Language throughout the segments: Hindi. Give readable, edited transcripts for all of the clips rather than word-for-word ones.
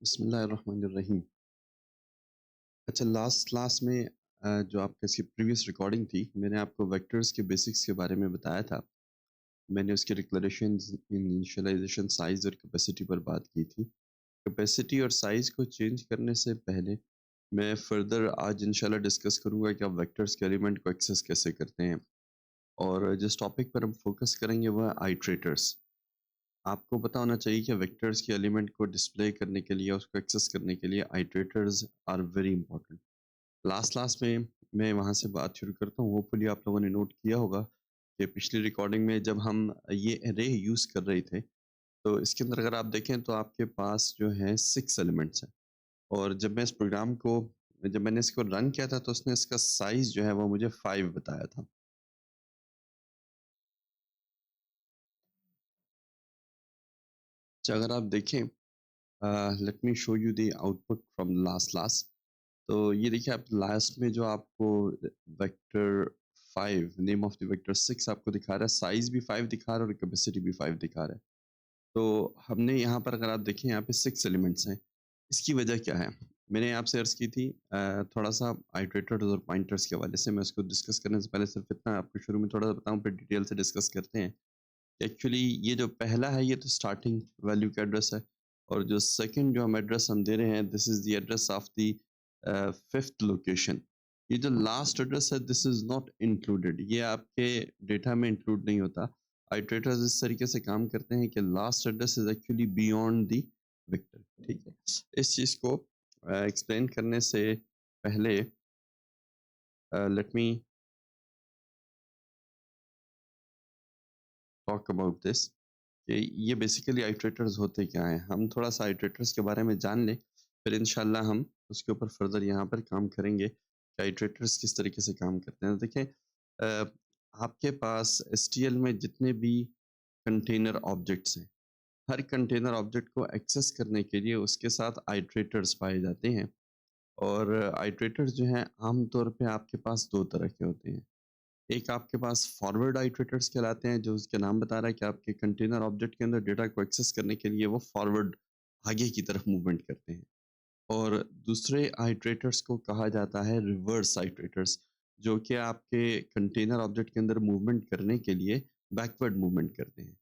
बिस्मिल्लाहिर्रहमानिर्रहीम। अच्छा, लास्ट क्लास में जो आपकी इसकी प्रीवियस रिकॉर्डिंग थी, मैंने आपको वेक्टर्स के बेसिक्स के बारे में बताया था। मैंने उसके डिक्लेरेशंस, इनिशियलाइजेशन, साइज़ और कैपेसिटी पर बात की थी। कैपेसिटी और साइज़ को चेंज करने से पहले मैं फर्दर आज इंशाल्लाह डिस्कस करूँगा कि आप वेक्टर्स के एलिमेंट को एक्सेस कैसे करते हैं। और जिस टॉपिक पर हम फोकस करेंगे वह है आइट्रेटर्स। आपको पता होना चाहिए कि वेक्टर्स के एलिमेंट को डिस्प्ले करने के लिए, उसको एक्सेस करने के लिए iterators are very important. Last class में मैं वहाँ से बात शुरू करता हूँ। होपफुली आप लोगों ने नोट किया होगा कि पिछली रिकॉर्डिंग में जब हम ये अरे यूज़ कर रहे थे, तो इसके अंदर अगर आप देखें तो आपके पास जो है 6 एलिमेंट्स हैं। और जब मैंने इसको रन किया था तो उसने इसका साइज़ जो है वो मुझे 5 बताया था। अच्छा, अगर आप देखें, let me show you the output from last class. तो ये देखिए, आप लास्ट में जो आपको vector 5, name of the vector 6 आपको दिखा रहा है, साइज़ भी 5 दिखा रहा है और कैपेसिटी भी 5 दिखा रहा है। तो हमने यहाँ पर, अगर आप देखें, यहाँ पे 6 एलिमेंट्स हैं। इसकी वजह क्या है? मैंने आपसे अर्ज़ की थी थोड़ा-सा आइटरेटर्स और पॉइंटर्स के हवाले से। मैं उसको डिस्कस करने से पहले सिर्फ़ इतना आपको शुरू में थोड़ा-सा बताऊँ, फिर डिटेल से डिस्कस करते हैं। एक्चुअली ये जो पहला है, ये तो स्टार्टिंग वैल्यू का एड्रेस है। और जो सेकंड जो हम एड्रेस हम दे रहे हैं, this is the address of the 5th location. ये जो लास्ट एड्रेस है, दिस इज़ नॉट इंक्लूडेड, ये आपके डेटा में इंक्लूड नहीं होता। आइटरेटर्स इस तरीके से काम करते हैं कि last address is actually beyond the vector, ठीक है? इस चीज़ को एक्सप्लेन करने से पहले let me talk about this कि ये बेसिकली आइटरेटर्स होते क्या हैं। हम थोड़ा-सा आइटरेटर्स के बारे में जान लें, फिर इंशाल्लाह हम उसके ऊपर फर्दर यहाँ पर काम करेंगे कि आइटरेटर्स किस तरीके से काम करते हैं। देखें, आपके पास एसटीएल में जितने भी कंटेनर ऑब्जेक्ट्स हैं, हर कंटेनर ऑब्जेक्ट को एक्सेस करने के लिए उसके साथ आइटरेटर्स पाए जाते हैं। और आइटरेटर्स जो हैं, आम तौर पे आपके पास 2 तरह के होते हैं। एक आपके पास फॉरवर्ड आइटरेटर्स कहलाते हैं, जो उसका नाम बता रहा है कि आपके कंटेनर ऑब्जेक्ट के अंदर डेटा को एक्सेस करने के लिए वो फॉरवर्ड, आगे की तरफ मूवमेंट करते हैं। और दूसरे आइटरेटर्स को कहा जाता है रिवर्स आइटरेटर्स, जो कि आपके कंटेनर ऑब्जेक्ट के अंदर मूवमेंट करने के लिए बैकवर्ड मूवमेंट करते हैं।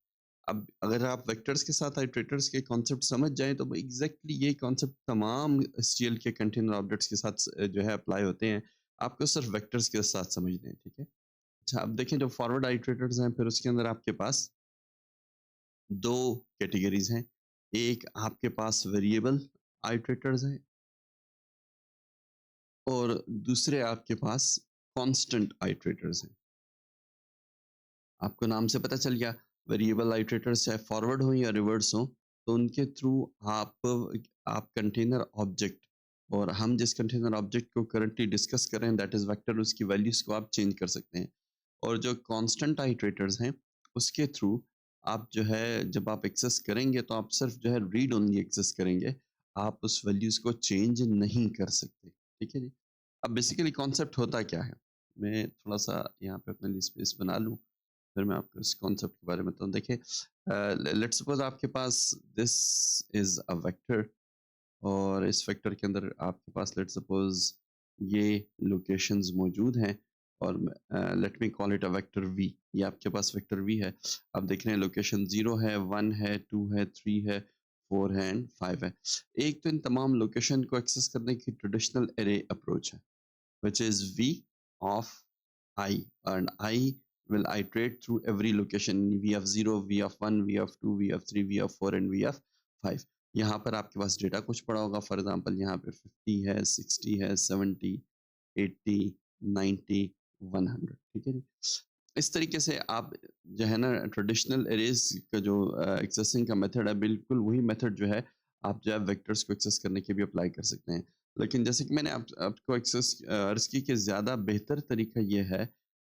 अब अगर आप वेक्टर्स के साथ आइटरेटर्स के कॉन्सेप्ट समझ जाएं, तो एग्जैक्टली ये कॉन्सेप्ट तमाम एसटीएल के कंटेनर ऑब्जेक्ट्स के साथ जो है अप्लाई होते हैं। आपको सिर्फ वेक्टर्स के साथ समझने हैं, ठीक है? अच्छा, अब देखें, जो फॉरवर्ड आइटरेटर्स हैं, फिर उसके अंदर आपके पास 2 कैटेगरीज़ हैं। एक आपके पास वेरिएबल आइटरेटर्स हैं और दूसरे आपके पास कांस्टेंट आइटरेटर्स हैं। आपको नाम से पता चल गया, वेरिएबल आइटरेटर्स चाहे फॉरवर्ड हो या रिवर्स हो, तो उनके थ्रू आप कंटेनर ऑब्जेक्ट, और हम जिस कंटेनर ऑब्जेक्ट को करंटली डिस्कस कर रहे हैं, दैट इज़ वेक्टर, उसकी वैल्यूज़ को आप चेंज कर सकते हैं। और जो कांस्टेंट आइटरेटर्स हैं, उसके थ्रू आप जो है, जब आप एक्सेस करेंगे तो आप सिर्फ जो है रीड ओनली एक्सेस करेंगे, आप उस वैल्यूज़ को चेंज नहीं कर सकते, ठीक है जी? अब बेसिकली कॉन्सेप्ट होता क्या है? मैं थोड़ा-सा यहाँ पे अपने लिए स्पेस बना लूँ, फिर मैं आपको इस कॉन्सेप्ट के बारे में बताऊँ। देखिए, लेट्स सपोज़ आपके पास दिस इज़ अ वेक्टर, और इस वेक्टर के अंदर आपके पास लेट्स सपोज़ ये लोकेशंस मौजूद हैं, और let me call it a vector V. ये आपके पास वेक्टर वी है। आप देख रहे हैं, लोकेशन 0 है, 1 है, 2 है, 3 है, 4 है एंड 5 है। एक तो इन तमाम लोकेशन को एक्सेस करने की ट्रेडिशनल एरे अप्रोच है, which is V of I, and I will iterate through every location, V of 0, V of 1, V of 2, V of 3, V of 4 and V of 5। यहाँ पर आपके पास डेटा कुछ पड़ा होगा, फॉर एग्जांपल यहाँ पे 50 है, 60 है, 70, 80, 90, 100, ठीक है जी? इस तरीके से आप जो है ना, ट्रेडिशनल एरेज का जो एक्सेसिंग का मेथड है, बिल्कुल वही मेथड जो है, आप जो है वेक्टर्स को एक्सेस करने के भी अप्लाई कर सकते हैं। लेकिन जैसे कि मैंने आपको अर्ज़ की कि ज़्यादा बेहतर तरीका ये है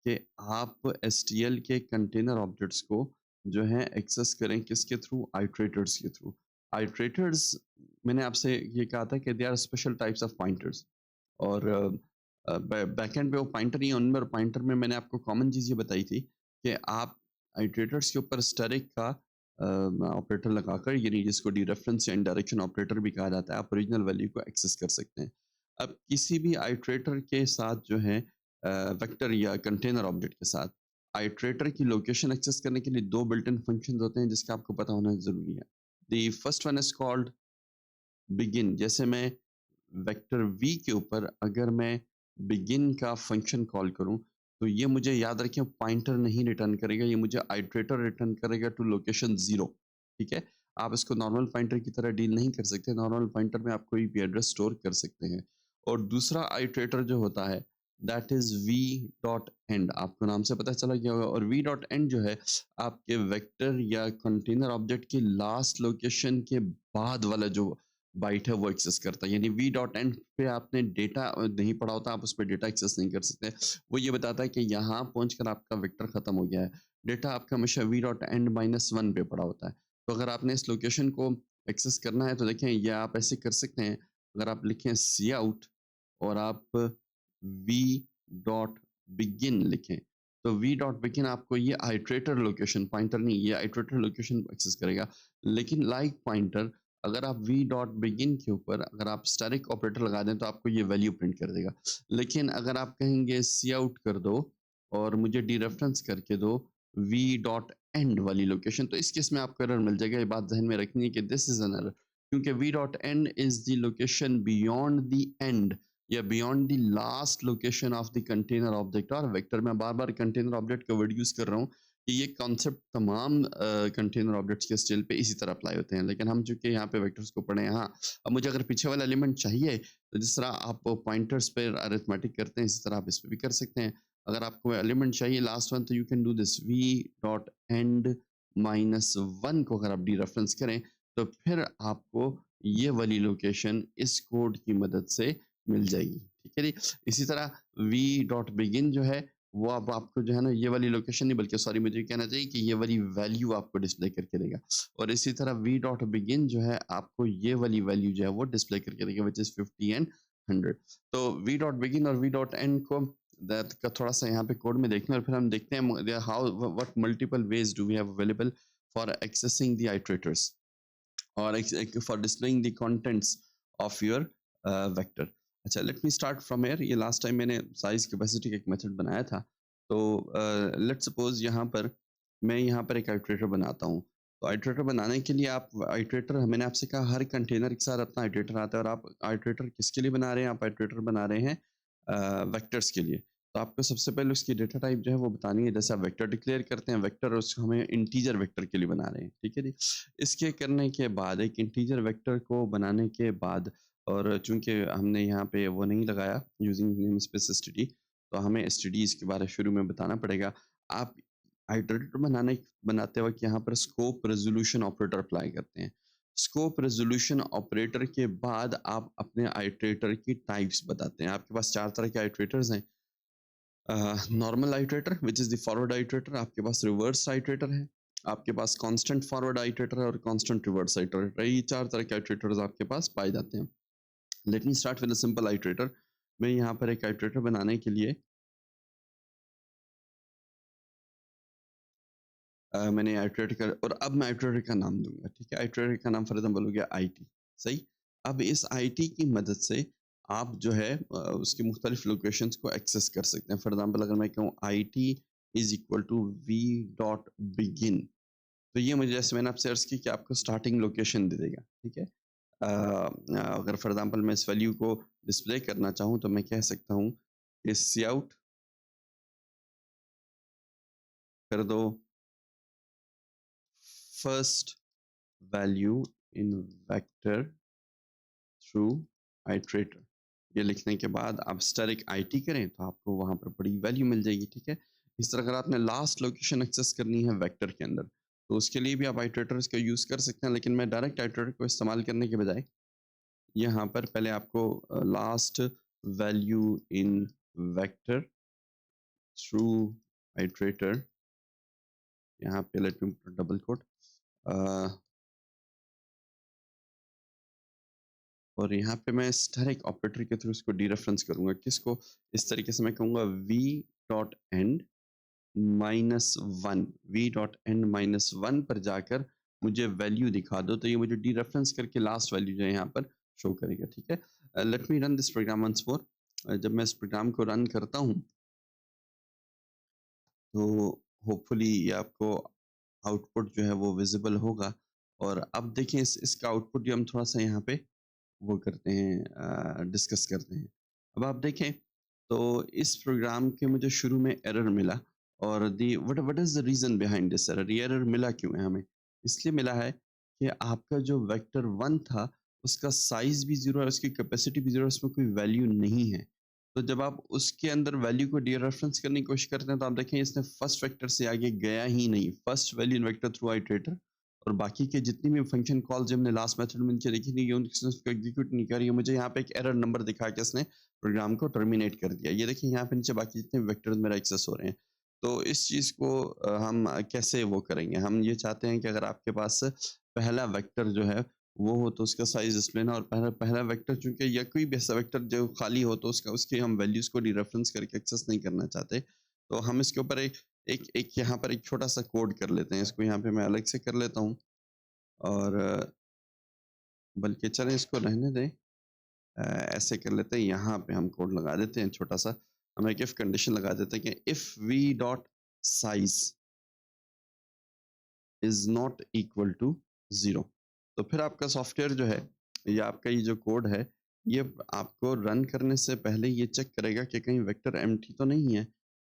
कि आप एसटीएल के कंटेनर ऑब्जेक्ट्स को जो है एक्सेस करें, किसके थ्रू? आइटरेटर्स के थ्रू। आइटरेटर्स, मैंने आपसे ये कहा था कि they are special types of pointers. और बैकएंड पे वो पॉइंटर ही है उनमें, और पॉइंटर में मैंने आपको कॉमन चीज़ ये बताई थी कि आप आइटरेटर्स के ऊपर स्टैटिक का ऑपरेटर लगाकर, यानी जिसको डीरेफरेंस या इनडायरेक्शन ऑपरेटर भी कहा जाता है, आप ओरिजिनल वैल्यू को एक्सेस कर सकते हैं। अब किसी भी आइट्रेटर के साथ जो है वेक्टर या कंटेनर ऑब्जेक्ट के साथ आइट्रेटर की लोकेशन एक्सेस करने के लिए दो बिल्ट इन फंक्शंस होते हैं जिसका आपको पता होना ज़रूरी है। The first one is called begin. जैसे मैं वेक्टर v के ऊपर अगर मैं बिगिन का फंक्शन कॉल करूं, तो ये मुझे याद रखें पॉइंटर नहीं रिटर्न करेगा, ये मुझे आइट्रेटर रिटर्न करेगा टू लोकेशन 0। ठीक है, आप इसको नॉर्मल पॉइंटर की तरह डील नहीं कर सकते। नॉर्मल पॉइंटर में आप कोई भी एड्रेस स्टोर कर सकते हैं। और दूसरा आइट्रेटर जो होता है that is we dot and, आपको नाम से पता चला गया होगा। और वी डॉट एंड जो है आपके वेक्टर या कंटेनर ऑब्जेक्ट की लास्ट लोकेशन के बाद वाला जो बाइट है वो एक्सेस करता है। यानी वी डॉट एंड पे आपने डेटा नहीं पढ़ा होता, आप उस पर डेटा एक्सेस नहीं कर सकते। वो ये बताता है कि यहाँ पहुंचकर आपका वेक्टर खत्म हो गया है। डेटा आपका हमेशा वी डॉट एंड -1 पे पड़ा होता है। तो अगर आपने इस लोकेशन को एक्सेस करना है तो देखें, ये आप ऐसे कर सकते हैं। अगर आप लिखें सी आउट और आप वी डॉट बिगिन लिखें, तो वी डॉट बिगिन आपको ये आइट्रेटर लोकेशन, पॉइंटर नहीं, ये आइट्रेटर लोकेशन एक्सेस करेगा। लेकिन लाइक पॉइंटर, अगर आप वी डॉट बिगिन के ऊपर अगर आप स्टैटिक ऑपरेटर लगा दें तो आपको ये वैल्यू प्रिंट कर देगा। लेकिन अगर आप कहेंगे सी आउट कर दो और मुझे डीरेफरेंस करके दो वी डॉट एंड वाली लोकेशन, तो इस केस में आपको एरर मिल जाएगा। ये बात ध्यान में रखनी है कि दिस इज एन एरर, क्योंकि v dot end is the location beyond the end या beyond the last location of the container object और वेक्टर। मैं बार बार कंटेनर ऑब्जेक्ट का वर्ड यूज कर रहा हूँ कि ये कॉन्सेप्ट तमाम कंटेनर ऑब्जेक्ट्स के स्टिल पे इसी तरह अप्लाई होते हैं। लेकिन हम चूंकि यहाँ पे वेक्टर्स को पढ़े हैं, हाँ, अब मुझे अगर पीछे वाला एलिमेंट चाहिए तो जिस तरह आप पॉइंटर्स पे अरिथमेटिक करते हैं इसी तरह आप इस पे भी कर सकते हैं। अगर आपको एलिमेंट चाहिए लास्ट वन, तो you can do this we dot and -1 को अगर आप डी रेफरेंस करें तो फिर आपको ये वाली लोकेशन इस कोड की मदद से मिल जाएगी। ठीक है जी। इसी तरह वी डॉट बिगिन जो है वो अब आपको जो है ना ये वाली लोकेशन नहीं, बल्कि सॉरी मुझे कहना चाहिए कि ये वाली वैल्यू आपको डिस्प्ले करके देगा। और इसी तरह वी डॉट बिगिन जो है आपको ये वाली वैल्यू जो है वो डिस्प्ले करके देगा, विच इज 50 एंड 100। तो वी डॉट बिगिन और वी डॉट एंड को दैट का थोड़ा सा यहाँ पे कोड में देखते हैं और फिर हम देखते हैं how what multiple ways do we have available for accessing the iterators और for displaying the contents of your vector. अच्छा, let me start from here. ये लास्ट टाइम मैंने साइज कैपेसिटी का एक मेथड बनाया था। तो लेट्स सपोज यहाँ पर मैं यहाँ पर एक आइट्रेटर बनाता हूँ। तो आइट्रेटर बनाने के लिए आप आइट्रेटर, मैंने आपसे कहा हर कंटेनर के साथ अपना आइट्रेटर आता है। और आप आइट्रेटर किसके लिए बना रहे हैं? आप आइट्रेटर बना रहे हैं वेक्टर्स के लिए। तो आपको सबसे पहले उसकी डेटा टाइप जो है वो बतानी है। जैसे आप वेक्टर डिक्लेयर करते हैं, वेक्टर उसको हमें इंटीजर वेक्टर के लिए बना रहे हैं। ठीक है जी। इसके करने के बाद एक इंटीजर वेक्टर को बनाने के बाद, और चूंकि हमने यहाँ पे वो नहीं लगाया यूजिंग नेम स्पेस एसटीडी, तो हमें एसटीडी इसके बारे शुरू में बताना पड़ेगा। आप आइटरेटर बनाते वक्त यहाँ पर स्कोप रेजोल्यूशन ऑपरेटर अप्लाई करते हैं। स्कोप रेजोल्यूशन ऑपरेटर के बाद आप अपने आइटरेटर की टाइप्स बताते हैं। आपके पास चार तरह के आइटरेटर्स हैं। Normal iterator which is the forward iterator, आपके पास रिवर्स आइटरेटर है, आपके पास कांस्टेंट फॉरवर्ड आइटरेटर है और कांस्टेंट रिवर्स आइटरेटर। ये चार तरह के आइटरेटर्स आपके पास पाए जाते हैं। Late me start with a simple iterator. मैं यहाँ पर एक आइटरेटर बनाने के लिए मैंने आइटरेटर का, और अब मैं आइटरेटर का नाम दूंगा। ठीक है, आइटरेटर का नाम फॉर एग्जाम्पल हो गया आईटी। सही। अब इस आईटी की मदद से आप जो है उसकी मुख्तलिफ लोकेशंस को एक्सेस कर सकते हैं। फॉर एग्जाम्पल अगर मैं कहूँ I T is equal to V dot begin, तो ये मुझे, जैसे मैंने आपसे अर्ज की, कि आपको स्टार्टिंग लोकेशन दे देगा। ठीक है। अगर फॉर एग्जांपल मैं इस वैल्यू को डिस्प्ले करना चाहूँ तो मैं कह सकता हूँ कि सी आउट कर दो first value in vector through iterator. ये लिखने के बाद आप स्टैटिक आईटी करें तो आपको वहाँ पर बड़ी वैल्यू मिल जाएगी। ठीक है। इस तरह अगर आपने लास्ट लोकेशन एक्सेस करनी है वेक्टर के अंदर, तो उसके लिए भी आप आइट्रेटर्स का यूज़ कर सकते हैं। लेकिन मैं डायरेक्ट आइट्रेटर को इस्तेमाल करने के बजाय यहाँ पर पहले आपको लास्ट वैल्यू इन वेक्टर थ्रू आइट्रेटर, यहाँ पे लेट मी डबल कोट, और यहाँ पे मैं स्टैटिक ऑपरेटर के थ्रू इसको डीरेफरेंस करूंगा। किसको? इस तरीके से मैं कहूँगा we dot and -1, we dot and -1 पर जाकर मुझे वैल्यू दिखा दो, तो ये मुझे डीरेफरेंस करके लास्ट वैल्यू जो है यहाँ पर शो करेगा, ठीक है। Let me run this program once more. जब मैं इस प्रोग्राम को रन करता हूँ, तो होपफुली ये आपको आउटपुट जो है वो विजिबल होगा। और अब देखिए इसका आउटपुट जो हम थोड़ा सा यहाँ पे वो करते हैं, डिस्कस करते हैं। अब आप देखें तो इस प्रोग्राम के मुझे शुरू में एरर मिला, और the what what is the reason behind this error? ये एरर मिला क्यों है हमें? इसलिए मिला है कि आपका जो वेक्टर 1 था, उसका साइज़ भी 0 है, उसकी कैपेसिटी भी 0 है, उसमें कोई वैल्यू नहीं है। तो जब आप उसके अंदर वैल्यू को डीरेफरेंस करने की कोशिश करते हैं, तो आप देखें इसने फर्स्ट वेक्टर से आगे गया ही नहीं। First value in vector through iterator, और बाकी के जितनी भी फंक्शन कॉल जो हमने लास्ट मेथड में नीचे देखी थी, ये उसने उसको एग्जीक्यूट नहीं करी। मुझे यहाँ पे एक एरर नंबर दिखा के इसने प्रोग्राम को टर्मिनेट कर दिया। ये देखिए यहाँ पे नीचे बाकी जितने वेक्टर्स मेरा एक्सेस हो रहे हैं। तो इस चीज़ को हम कैसे वो करेंगे? हम ये चाहते हैं कि अगर आपके पास पहला वेक्टर जो है वो हो, तो उसका साइज़ डिस्प्ले ना, और पहला पहला वेक्टर चूँकि या कोई भी ऐसा वेक्टर जो खाली हो, तो उसका उसके हम वैल्यूज़ को डीरेफरेंस करके एक्सेस नहीं करना चाहते। तो हम इसके ऊपर एक एक एक यहाँ पर एक छोटा-सा कोड कर लेते हैं। इसको यहाँ पे मैं अलग से कर लेता हूँ। और बल्कि चलें इसको रहने दें। ऐसे कर लेते हैं, यहाँ पे हम कोड लगा देते हैं छोटा-सा। हम एक इफ कंडीशन लगा देते हैं कि if V dot size is not equal to 0, तो फिर आपका सॉफ्टवेयर जो है, या आपका ये जो कोड है, ये आपको रन करने से पहले ये चेक करेगा कि कहीं वेक्टर एम्प्टी तो नहीं है,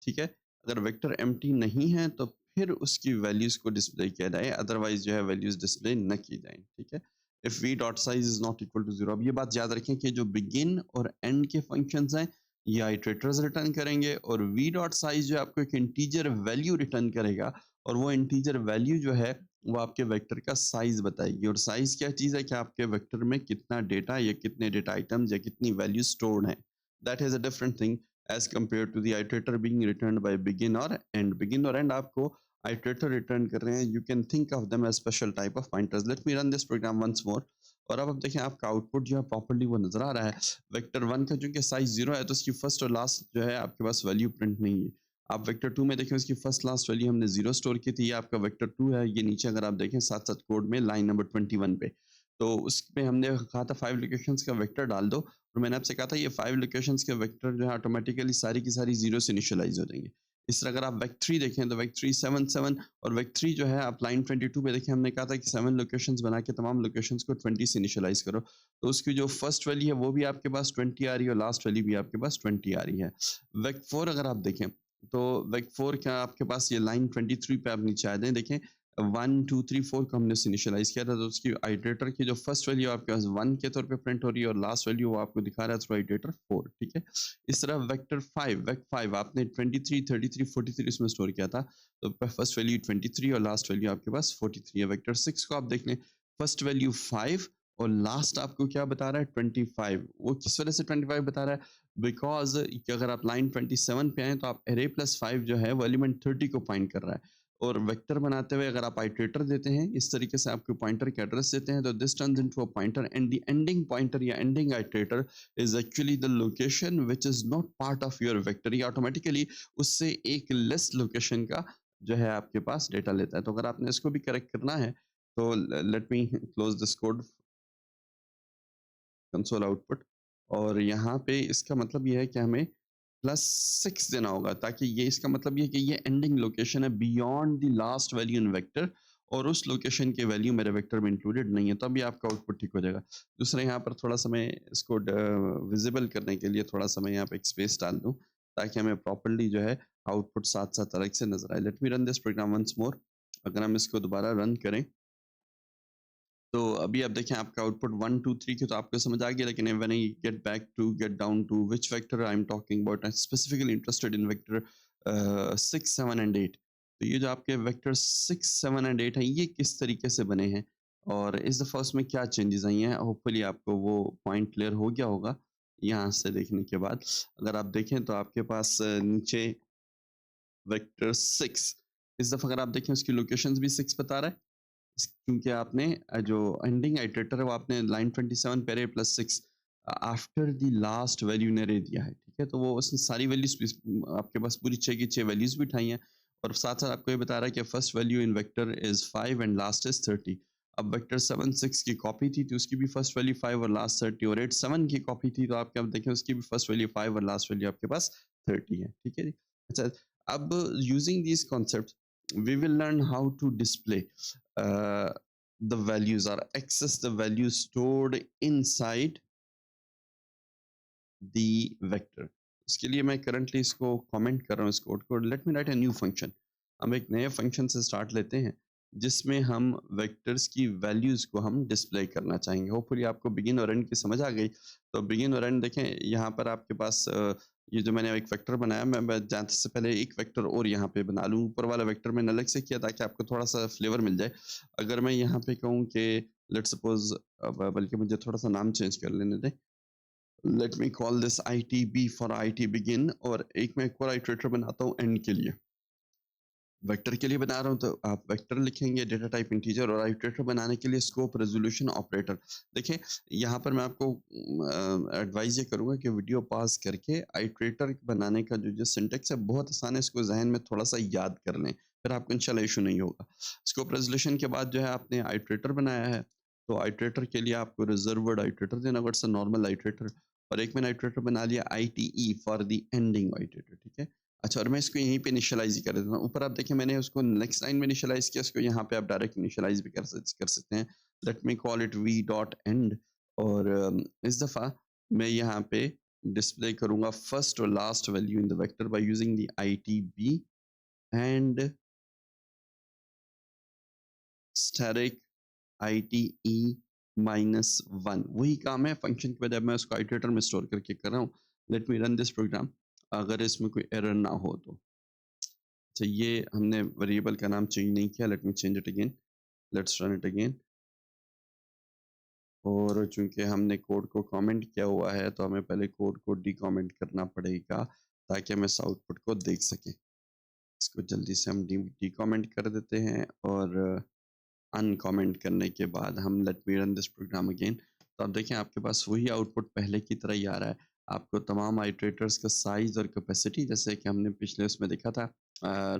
ठीक है? अगर वेक्टर एम्प्टी नहीं है, तो फिर उसकी वैल्यूज़ को डिस्प्ले किया जाए, अदरवाइज़ जो है वैल्यूज़ डिस्प्ले न की जाएँ, ठीक है? If V dot size is not equal to 0, अब ये बात याद रखें कि जो बिगिन और एंड के फंक्शंस हैं, ये आइटरेटर्स रिटर्न करेंगे, और वी डॉट साइज़ जो है आपको एक इंटीजर वैल्यू रिटर्न करेगा, और वो इंटीजर वैल्यू जो है वो आपके वेक्टर का साइज़ बताएगी। और साइज़ क्या चीज़ है कि आपके वेक्टर में कितना डेटा या कितने डेटा आइटम्स या कितनी वैल्यू स्टोर्ड हैं। That is a different thing as compare to the iterator being returned by begin और एंड। बिगिन और एंड आपको आइटरेटर रिटर्न कर रहे हैं। You can think of them as special type of pointers. Let me run this program once more. और अब आप देखें आपका आउटपुट जो है प्रॉपर्ली वो नज़र आ रहा है। वेक्टर 1 का चूँकि साइज़ 0 है, तो उसकी फर्स्ट और लास्ट जो है आपके पास वैल्यू प्रिंट नहीं है। आप वेक्टर 2 में देखें, उसकी फर्स्ट लास्ट वैल्यू हमने 0 स्टोर की थी। ये आपका वेक्टर 2 है। ये नीचे अगर आप देखें साथ-साथ कोड में लाइन नंबर 21 पे, तो उसमें हमने कहा था 5 लोकेशंस का वेक्टर डाल दो, और मैंने आपसे कहा था ये 5 लोकेशंस के वेक्टर जो है ऑटोमेटिकली सारी की सारी 0 से इनिशियलाइज़ हो जाएँगे। इस तरह अगर आप वेक 3 देखें, तो वेक 3 7 7, और वेक 3 जो है आप लाइन 22 पे देखें, हमने कहा था कि 7 लोकेशंस बना के तमाम लोकेशंस को 20 से इनिशियलाइज़ करो। तो उसकी जो फर्स्ट वैल्यू है वो भी आपके पास 20 आ रही है, और लास्ट वैल्यू भी आपके पास 20 आ रही है। वेक 4 अगर आप देखें, तो वेक 4 क्या आपके पास ये लाइन 23 पे आप नीचे आ जाएँ, देखें 1 2 3 4 को हमने उससे इनिशियलाइज़ किया था, तो उसकी आइटरेटर की जो फर्स्ट वैल्यू आपके पास 1 के तौर पे प्रिंट हो रही है, और लास्ट वैल्यू वो आपको दिखा रहा है थ्रू आइटरेटर 4, ठीक है? इस तरह वेक्टर 5 वेक 5 आपने 23 33 43 इसमें स्टोर किया था, तो फर्स्ट वैल्यू 23 और लास्ट वैल्यू आपके पास 43 है। वेक्टर 6 को आप देख लें, फर्स्ट वैल्यू 5 और लास्ट आपको क्या बता रहा है 25। वो किस वजह से 25 बता रहा है? बिकॉज़ कि अगर आप लाइन 27 पे आएँ, तो आप array प्लस 5 जो है वो एलिमेंट 30 को पॉइंट कर रहा है। और वेक्टर बनाते हुए अगर आप आइटरेटर देते हैं, इस तरीके से आपको पॉइंटर के एड्रेस देते हैं, तो this turns into a pointer, and the ending pointer या ending iterator is actually the location which is not part of your vector. ये ऑटोमैटिकली उससे एक लेस लोकेशन का जो है आपके पास डेटा लेता है। तो अगर आपने इसको भी करेक्ट करना है, तो let me close this code, console output. और यहाँ पे इसका मतलब ये है कि हमें +6 देना होगा, ताकि ये इसका मतलब ये है कि ये एंडिंग लोकेशन है beyond the last value in vector, और उस लोकेशन की वैल्यू मेरे वेक्टर में इंक्लूडेड नहीं है, तो अभी आपका आउटपुट ठीक हो जाएगा। दूसरा यहाँ पर थोड़ा-सा मैं इसको विज़िबल करने के लिए थोड़ा-सा मैं यहाँ पे एक स्पेस डाल दूँ, ताकि हमें प्रॉपर्ली जो है आउटपुट साथ-साथ अलग से नज़र आए। Let me run this program once more. अगर हम इसको दोबारा रन करें, तो अभी आप देखें आपका आउटपुट 1 2 3 की तो आपको समझ आ गया, लेकिन when I get down to which vector I am talking about, I am specifically interested in vector 6 7 and 8। तो ये जो आपके वेक्टर 6 7 एंड 8 हैं, ये किस तरीके से बने हैं, और इस दफ़ा उसमें क्या चेंजेस आई हैं? होपफुली आपको वो पॉइंट क्लियर हो गया होगा यहाँ से देखने के बाद। अगर आप देखें तो आपके पास नीचे वेक्टर 6, इस दफ़ा अगर आप देखें उसकी लोकेशंस भी 6 बता रहा है। क्योंकि आपने जो एंडिंग आइटरेटर है वो आपने लाइन 27 पे array plus 6 after the last value ने array दिया है, ठीक है? तो वो उसने सारी वैल्यूज़ आपके पास पूरी 6 की 6 वैल्यूज़ भी उठाई हैं, और साथ-साथ आपको ये बता रहा है कि first value in vector is 5 and last is 30। अब वेक्टर 7 6 की कॉपी थी, तो उसकी भी फर्स्ट वैल्यू 5 और लास्ट 30, और 8 7 की कॉपी थी, तो आपके अब देखें उसकी भी फर्स्ट वैल्यू 5 और लास्ट वैल्यू आपके पास 30 है। ठीक है जी? अच्छा, अब using these concepts we will learn how to display the values or access the values stored inside the vector. इसके लिए मैं करंटली इसको कमेंट कर रहा हूँ इस कोड को। Late me right a new function. हम एक नए फंक्शन से स्टार्ट लेते हैं जिसमें हम वेक्टर्स की वैल्यूज को हम डिस्प्ले करना चाहेंगे। होपफुली आपको बिगिन और एंड की समझ आ गई। तो बिगिन और एंड देखें, यहाँ पर आपके पास ये जो मैंने एक वेक्टर बनाया, मैं जाने से पहले एक वेक्टर और यहाँ पे बना लूँ। ऊपर वाला वेक्टर मैंने अलग से किया ताकि आपको थोड़ा सा फ्लेवर मिल जाए। अगर मैं यहाँ पे कहूँ कि लेट्स सपोज, बल्कि मुझे थोड़ा सा नाम चेंज कर लेने दें। Let me call this I T B for I T begin, और एक मैं एक और आइटरेटर बनाता हूँ एंड के लिए। वेक्टर के लिए बना रहा हूँ तो आप वेक्टर लिखेंगे, डेटा टाइप इंटीजर, और आइटरेटर बनाने के लिए स्कोप रेजोल्यूशन ऑपरेटर। देखिए, यहाँ पर मैं आपको एडवाइस ये करूँगा कि वीडियो पॉज करके आइटरेटर बनाने का जो जो सिंटेक्स है बहुत आसान है, इसको जहन में थोड़ा सा याद कर लें, फिर आपको इंशाल्लाह इशू नहीं होगा। स्कोप रेजोल्यूशन के बाद जो है आपने आइटरेटर बनाया है, तो आइटरेटर के लिए आपको रिजर्व्ड आइटरेटर देना, वर्ड्स नॉर्मल आइटरेटर, और एक मैंने आइटरेटर बना लिया I T E for the ending iterator. ठीक है। अच्छा, और मैं इसको यहीं पे इनिशियलाइज़ ही कर देता हूँ। ऊपर आप देखिए मैंने उसको नेक्स्ट लाइन में इनिशियलाइज़ किया, इसको यहाँ पे आप डायरेक्ट इनिशियलाइज़ भी कर सकते हैं। Late me call it we dot and, और इस दफ़ा मैं यहाँ पे डिस्प्ले करूँगा फर्स्ट और last value in the vector by using the ITB and static ITE -1। वही काम है फंक्शन की बजाय मैं उसको आइटरेटर में स्टोर करके कर रहा हूँ। Let me run this program, अगर इसमें कोई एरर ना हो तो। अच्छा, ये हमने वेरिएबल का नाम चेंज नहीं किया। Late me change it again, let's run it again. और चूंकि हमने कोड को कमेंट किया हुआ है तो हमें पहले कोड को डीकमेंट करना पड़ेगा ताकि हम इस आउटपुट को देख सकें। इसको जल्दी से हम डीकमेंट कर देते हैं, और अनकमेंट करने के बाद हम let me run this program again. तो आप देखें आपके पास वही आउटपुट पहले की तरह ही आ रहा है। आपको तमाम आइटरेटर्स का साइज और कैपेसिटी, जैसे कि हमने पिछले उसमें देखा था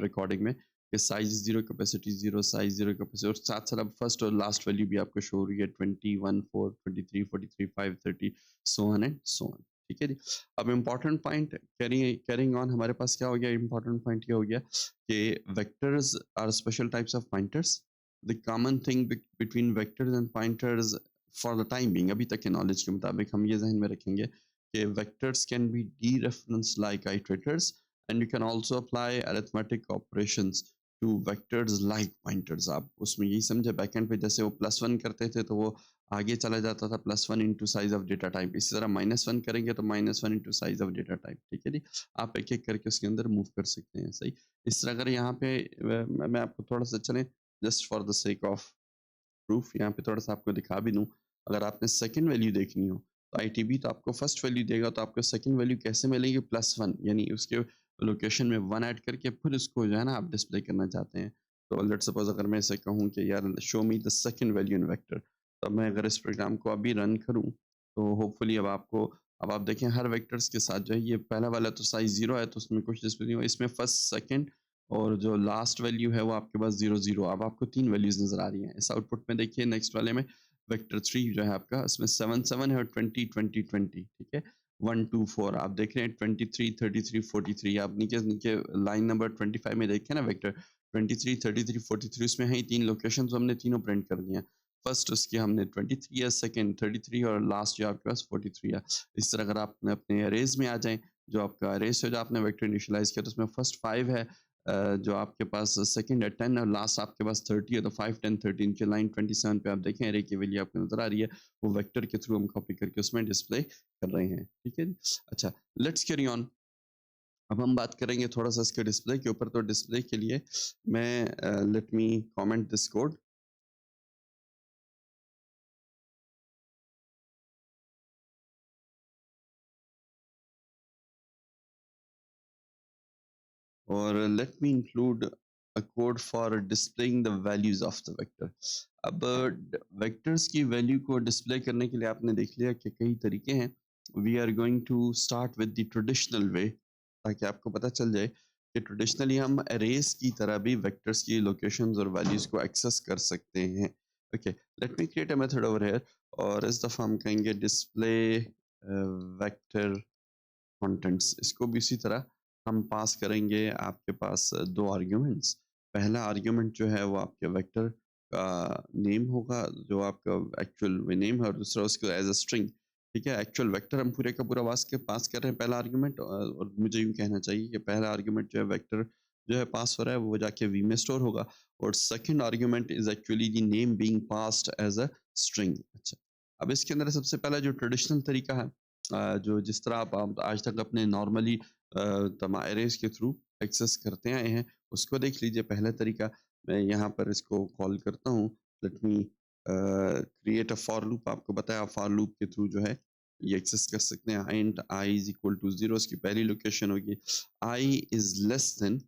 रिकॉर्डिंग में, कि size zero, capacity zero, size zero, capacity, और साथ साथ अब फर्स्ट और लास्ट वैल्यू भी आपको शो हो रही है 21 4 23 43 5 30 so on and so on. ठीक है जी। अब इम्पोर्टेंट पॉइंट कैरिंग ऑन, हमारे पास क्या हो गया, इम्पोर्टेंट पॉइंट ये हो गया कि vectors are special types of pointers. The common thing between vectors and pointers for the time being, अभी तक के नॉलेज के मुताबिक हम ये जहन में रखेंगे कि vectors can be dereference like iterators, and you can also apply arithmetic operations two vectors like pointers. आप उसमें यही समझे, बैकएंड पे जैसे वो +1 करते थे तो वो आगे चला जाता था +1 into size of data type, इसी तरह -1 करेंगे तो -1 into size of data type. ठीक है जी। आप एक एक करके उसके अंदर मूव कर सकते हैं। सही। इस तरह अगर यहाँ पे मैं आपको थोड़ा सा चलें, just for the sake of proof यहाँ पे थोड़ा सा आपको दिखा भी दूँ। अगर आपने सेकंड वैल्यू देखनी हो तो आईटीबी तो आपको फर्स्ट वैल्यू देगा, तो आपको सेकंड वैल्यू कैसे मिलेगी, +1, यानी उसके लोकेशन में 1 ऐड करके फिर उसको जो है ना आप डिस्प्ले करना चाहते हैं। तो लेट्स सपोज अगर मैं इसे कहूँ कि यार show me the second value in vector, तो मैं अगर इस प्रोग्राम को अभी रन करूँ तो होपफुली अब आप देखें हर वेक्टर्स के साथ जो है, ये पहला वाला तो साइज 0 है तो उसमें कुछ डिस्प्ले नहीं हुआ, इसमें फर्स्ट सेकंड और जो लास्ट वैल्यू है वो आपके पास 0 0। अब आपको 3 वैल्यूज़ नज़र आ रही हैं। इस आउटपुट में देखिए नेक्स्ट वाले में वेक्टर 3 जो है आपका, इसमें 7 7 है और 20 20 20। ठीक है। 1 2 4 आप देख रहे हैं, 23 33 43। आप नीचे नीचे लाइन नंबर 25 में देखें ना वेक्टर 23 33 43, उसमें है ही 3 लोकेशन, हमने तीनों प्रिंट कर दिए हैं। फर्स्ट उसकी हमने 23 है, सेकंड 33, और लास्ट जो आपके पास 43 है। इस तरह अगर आप अपने अरेज में आ जाएं, जो आपका अरेज है जो आपने वेक्टर इनिशियलाइज किया, तो उसमें फर्स्ट 5 है, जो आपके पास सेकंड है 10, और लास्ट आपके पास 30 है, तो 5 10 13 के लाइन 27 पे आप देखें एरे की वैल्यू आपको नजर आ रही है, वो वेक्टर के थ्रू हम कॉपी करके उसमें डिस्प्ले कर रहे हैं। ठीक है जी। अच्छा, लेट्स कैरी ऑन। अब हम बात करेंगे थोड़ा सा इसके डिस्प्ले के ऊपर। तो डिस्प्ले के लिए मैं let me comment this code, और let me include a code for displaying the values of the vector. अब वेक्टर्स की वैल्यू को डिस्प्ले करने के लिए आपने देख लिया कि कई तरीके हैं। We are going to start with the traditional way, ताकि आपको पता चल जाए कि ट्रेडिशनली हम अरेज की तरह भी वेक्टर्स की लोकेशंस और वैल्यूज को एक्सेस कर सकते हैं। Okay, let me create a method over here, और इस दफ़ा हम कहेंगे डिस्प्ले वेक्टर कंटेंट्स। इसको भी इसी तरह हम पास करेंगे आपके पास दो आर्ग्यूमेंट्स। पहला आर्ग्यूमेंट जो है वो आपके वेक्टर का नेम होगा, जो आपका एक्चुअल नेम है, और दूसरा उसको एज अ स्ट्रिंग। ठीक है, एक्चुअल वेक्टर हम पूरे का पूरा पास कर रहे हैं पहला आर्ग्यूमेंट, और मुझे यूँ कहना चाहिए कि पहला आर्ग्यूमेंट जो है वेक्टर जो है पास हो रहा है वो जाके वी में स्टोर होगा, और second argument is actually the name being passed as a string. अच्छा, अब इसके अंदर सबसे पहला जो ट्रेडिशनल तरीका है, जो जिस तरह आप आज तक अपने नॉर्मली तमा एरेज के थ्रू एक्सेस करते आए हैं, उसको देख लीजिए। पहला तरीका, मैं यहाँ पर इसको कॉल करता हूँ, let me create a for loop. आपको बताया फॉर लूप के थ्रू जो है ये एक्सेस कर सकते हैं। Int I is equal to 0 इसकी पहली लोकेशन होगी, आई इज लेस देन,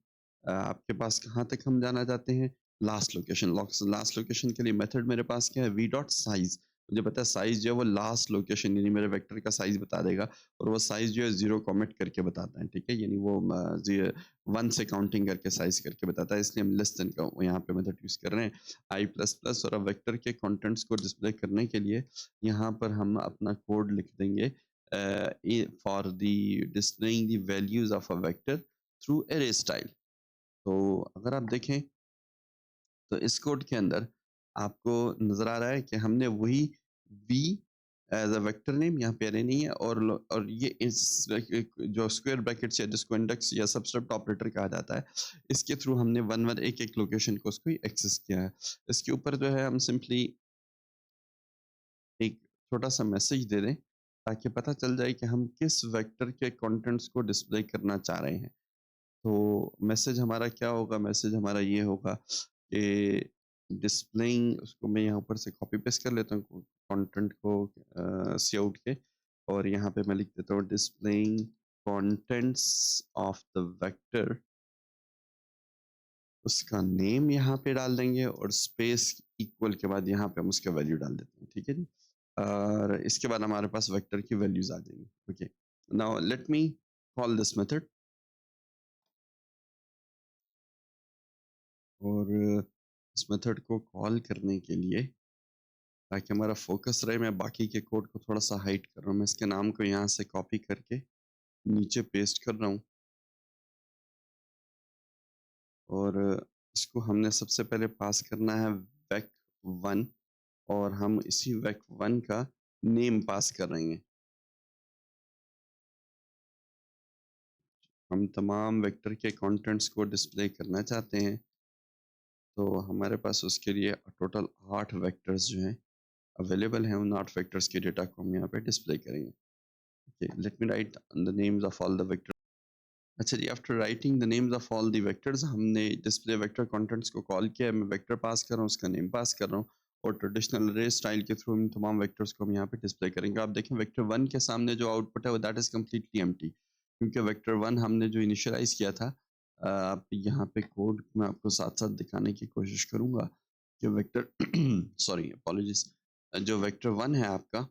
आपके पास कहाँ तक हम जाना चाहते हैं, लास्ट लोकेशन। लास्ट लोकेशन के लिए मेथड मेरे पास क्या है, वी डॉट साइज। मुझे पता है साइज जो है वो लास्ट लोकेशन यानी मेरे वेक्टर का साइज बता देगा, और वो साइज जो है 0 कॉमेंट करके बताता है। ठीक है, यानी वो 1 से काउंटिंग करके साइज करके बताता है, इसलिए हम लेस देन का यहाँ पे मेथड यूज कर रहे हैं। आई प्लस प्लस, और अब वेक्टर के कंटेंट्स को डिस्प्ले करने के लिए यहाँ पर हम अपना कोड लिख देंगे for the displaying the values of a vector through अरे स्टाइल। तो अगर आप देखें तो इस कोड के अंदर आपको नज़र आ रहा है कि हमने वही V as a vector name, यहाँ पे अरे नहीं है, और ये इस जो स्क्वायर ब्रैकेट्स या जिसको इंडेक्स या सबस्क्रिप्ट ऑपरेटर कहा जाता है, इसके थ्रू हमने वन वन एक एक लोकेशन को उसको एक्सेस किया है। इसके ऊपर जो है हम सिंपली एक छोटा सा मैसेज दे दें, ताकि पता चल जाए कि हम किस वेक्टर के कंटेंट्स को डिस्प्ले करना चाह रहे हैं। तो मैसेज हमारा क्या होगा, मैसेज हमारा ये होगा कि डिस्प्लेइंग, उसको मैं यहाँ ऊपर से कॉपी पेस्ट कर लेता हूँ कंटेंट को सी आउट के, और यहाँ पे मैं लिख देता हूँ displaying contents of the vector, उसका नेम यहाँ पे डाल देंगे, और स्पेस इक्वल के बाद यहाँ पे हम उसका वैल्यू डाल देते हैं। ठीक है जी, और इसके बाद हमारे पास वेक्टर की वैल्यूज आ जाएंगी। Okay, now let me call this method, और इस मेथड को कॉल करने के लिए, ताकि हमारा फोकस रहे, मैं बाकी के कोड को थोड़ा सा हाइड कर रहा हूँ। मैं इसके नाम को यहाँ से कॉपी करके नीचे पेस्ट कर रहा हूँ, और इसको हमने सबसे पहले पास करना है वेक वन, और हम इसी वेक वन का नेम पास कर रहे हैं। हम तमाम वेक्टर के कंटेंट्स को डिस्प्ले करना चाहते हैं, तो हमारे पास उसके लिए टोटल 8 वेक्टर्स जो हैं अवेलेबल हैं। उन 8 वेक्टर्स के डेटा को हम यहाँ पे डिस्प्ले करेंगे। Okay, let me write the names of all the vectors. अच्छा जी, after writing the names of all the vectors, हमने डिस्प्ले वेक्टर कंटेंट्स को कॉल किया है। मैं वेक्टर पास कर रहा हूँ, उसका नेम पास कर रहा हूँ, और ट्रेडिशनल अरे स्टाइल के थ्रू इन तमाम वेक्टर्स को हम यहाँ पे डिस्प्ले करेंगे। आप देखें वेक्टर वन के सामने जो आउटपुट है वो दैट इज कम्प्लीटली एम्प्टी, क्योंकि वेक्टर वन हमने जो इनिशियलाइज किया था। आप यहाँ पे कोड मैं आपको साथ साथ दिखाने की कोशिश करूंगा कि वेक्टर सॉरी अपॉलॉजीज, जो वेक्टर वन है आपका,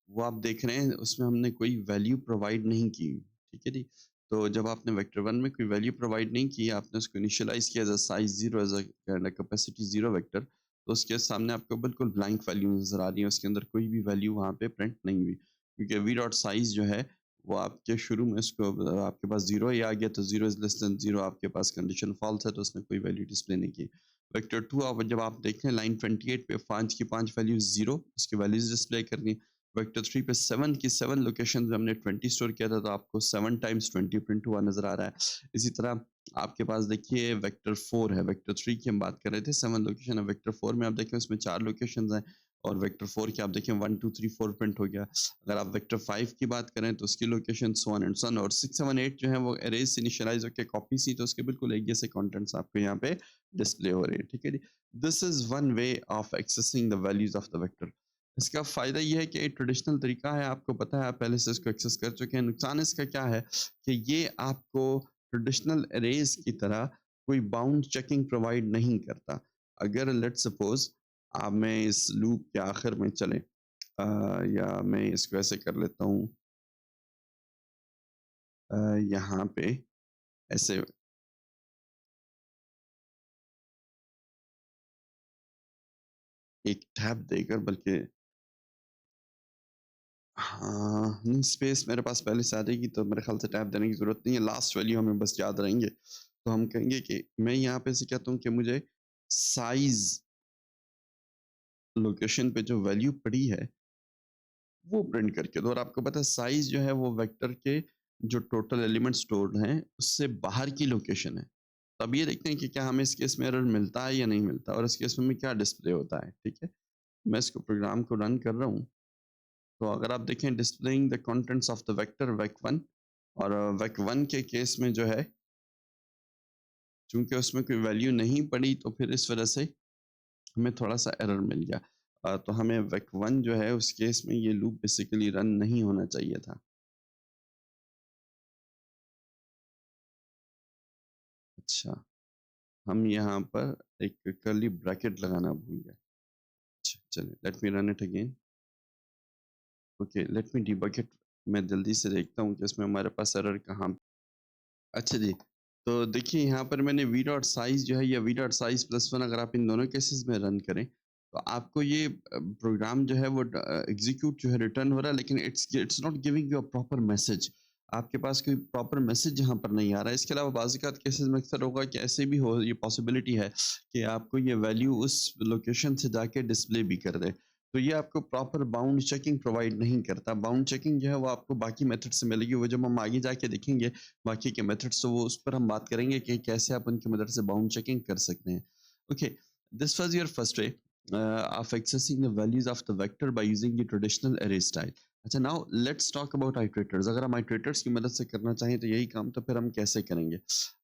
वो आप देख रहे हैं उसमें हमने कोई वैल्यू प्रोवाइड नहीं की। ठीक है जी, तो जब आपने वेक्टर वन में कोई वैल्यू प्रोवाइड नहीं की, आपने उसको इनिशियलाइज किया as a size zero, as a capacity zero vector, तो उसके सामने आपको बिल्कुल ब्लैंक वैल्यू नजर आ रही है, उसके अंदर कोई भी वैल्यू वहाँ पे प्रिंट नहीं हुई, क्योंकि वी डॉट साइज जो है वो आपके शुरू में उसको आपके पास जीरो ही आ गया, तो zero is less than zero, आपके पास कंडीशन फॉल्स है, तो उसने कोई वैल्यू डिस्प्ले नहीं की। वेक्टर टू, आप जब आप देखें लाइन 28 पे 5 की 5 वैल्यू जीरो, उसकी वैल्यूज डिस्प्ले करनी। वेक्टर 3 पे 7 की 7 लोकेशन में हमने 20 स्टोर किया था, तो आपको 7 टाइम्स 20 प्रिंट हुआ नजर आ रहा है। इसी तरह आपके पास देखिए वेक्टर 4 है, वेक्टर 3 की हम बात कर रहे थे 7 लोकेशन है, वेक्टर 4 में आप देखें उसमें 4 लोकेशंस हैं, और वेक्टर 4 की आप देखें 1 2 3 4 प्रिंट हो गया। अगर आप वेक्टर 5 की बात करें तो उसकी location so on and so on, और 6 7 8 जो है वो अरेज से इनिशियलाइज होकर कॉपी सी, तो उसके बिल्कुल एक जैसे कंटेंट्स आपको यहाँ पे डिस्प्ले हो रहे हैं। ठीक है जी, this is one way of accessing the values of the vector. इसका फ़ायदा ये है कि एक ट्रेडिशनल तरीका है, आपको पता है, आप पहले से इसको एक्सेस कर चुके हैं। नुकसान इसका क्या है कि ये आपको ट्रेडिशनल अरेज़ की तरह कोई बाउंड चेकिंग प्रोवाइड नहीं करता। अगर लेट्स सपोज़ आप में इस लूप के आखिर में चलें, या मैं इसको ऐसे कर लेता हूँ, यहाँ पे ऐसे एक टैब देकर, बल्कि हाँ, नहीं स्पेस मेरे पास पहले से आ जाएगी, तो मेरे ख़्याल से टैब देने की ज़रूरत नहीं है, लास्ट वैल्यू हमें बस याद रहेंगे। तो हम कहेंगे कि मैं यहाँ पे से कहता हूँ कि मुझे साइज़ लोकेशन पे जो वैल्यू पड़ी है, वो प्रिंट करके दो, और आपको पता है साइज़ जो है वो वेक्टर के जो टोटल एलिमेंट स्टोर्ड हैं, उससे बाहर की लोकेशन है। तो अब ये देखते हैं कि क्या हमें इस केस में एरर मिलता है या नहीं मिलता, और इस केस में हमें क्या डिस्प्ले होता है, ठीक है? मैं इसको प्रोग्राम को रन कर रहा हूँ। तो अगर आप देखें displaying the contents of the vector वेक1, और वेक1 के केस में जो है, चूँकि उसमें कोई वैल्यू नहीं पड़ी, तो फिर इस वज़ह से हमें थोड़ा-सा एरर मिल गया। तो हमें वेक1 जो है उस केस में ये लूप बेसिकली रन नहीं होना चाहिए था। अच्छा, हम यहाँ पर एक कर्ली ब्रैकेट लगाना भूल गए। अच्छा, चलिए late me run it again. Okay, let me debug it. मैं जल्दी से देखता हूँ कि इसमें हमारे पास एरर कहाँ। अच्छा जी, तो देखिए यहाँ पर मैंने वी डॉट साइज़ जो है, या वी डॉट साइज़ प्लस 1, अगर आप इन दोनों केसेस में रन करें, तो आपको ये प्रोग्राम जो है वो एग्ज़ीक्यूट जो है रिटर्न हो रहा है, लेकिन it's not giving you a proper message. आपके पास कोई प्रॉपर मैसेज यहाँ पर नहीं आ रहा है। इसके अलावा बाज़-ओ-क़ात केसेस में अक्सर होगा कि ऐसे भी हो, ये पॉसिबिलिटी है कि आपको ये वैल्यू उस लोकेशन से जाके डिस्प्ले भी कर दे। तो ये आपको प्रॉपर बाउंड चेकिंग प्रोवाइड नहीं करता। बाउंड चेकिंग जो है वो आपको बाकी मेथड से मिलेगी, वो जब हम आगे जाके देखेंगे बाकी के मेथड्स, तो वो उस पर हम बात करेंगे कि कैसे आप उनकी मदद से बाउंड चेकिंग कर सकते हैं। Okay, this was your first way of accessing the values of the vector by using the traditional array style. अच्छा, now let's talk about iterators. अगर हम आइटरेटर्स की मदद से करना चाहें तो यही काम, तो फिर हम कैसे करेंगे?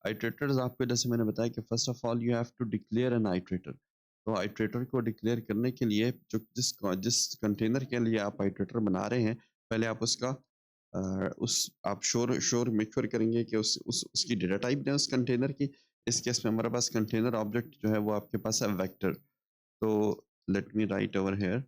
आइटरेटर्स आपको, जैसे मैंने बताया कि first of all you have to declare an iterator. तो आइटरेटर को डिक्लेयर करने के लिए, जो जिस कंटेनर के लिए आप आइटरेटर बना रहे हैं, पहले आप उसका उस आप श्योर श्योर मेक श्योर करेंगे कि उसकी डेटा टाइप दें उस कंटेनर की। इस केस में हमारे पास कंटेनर ऑब्जेक्ट जो है वो आपके पास है वेक्टर। तो let me right over here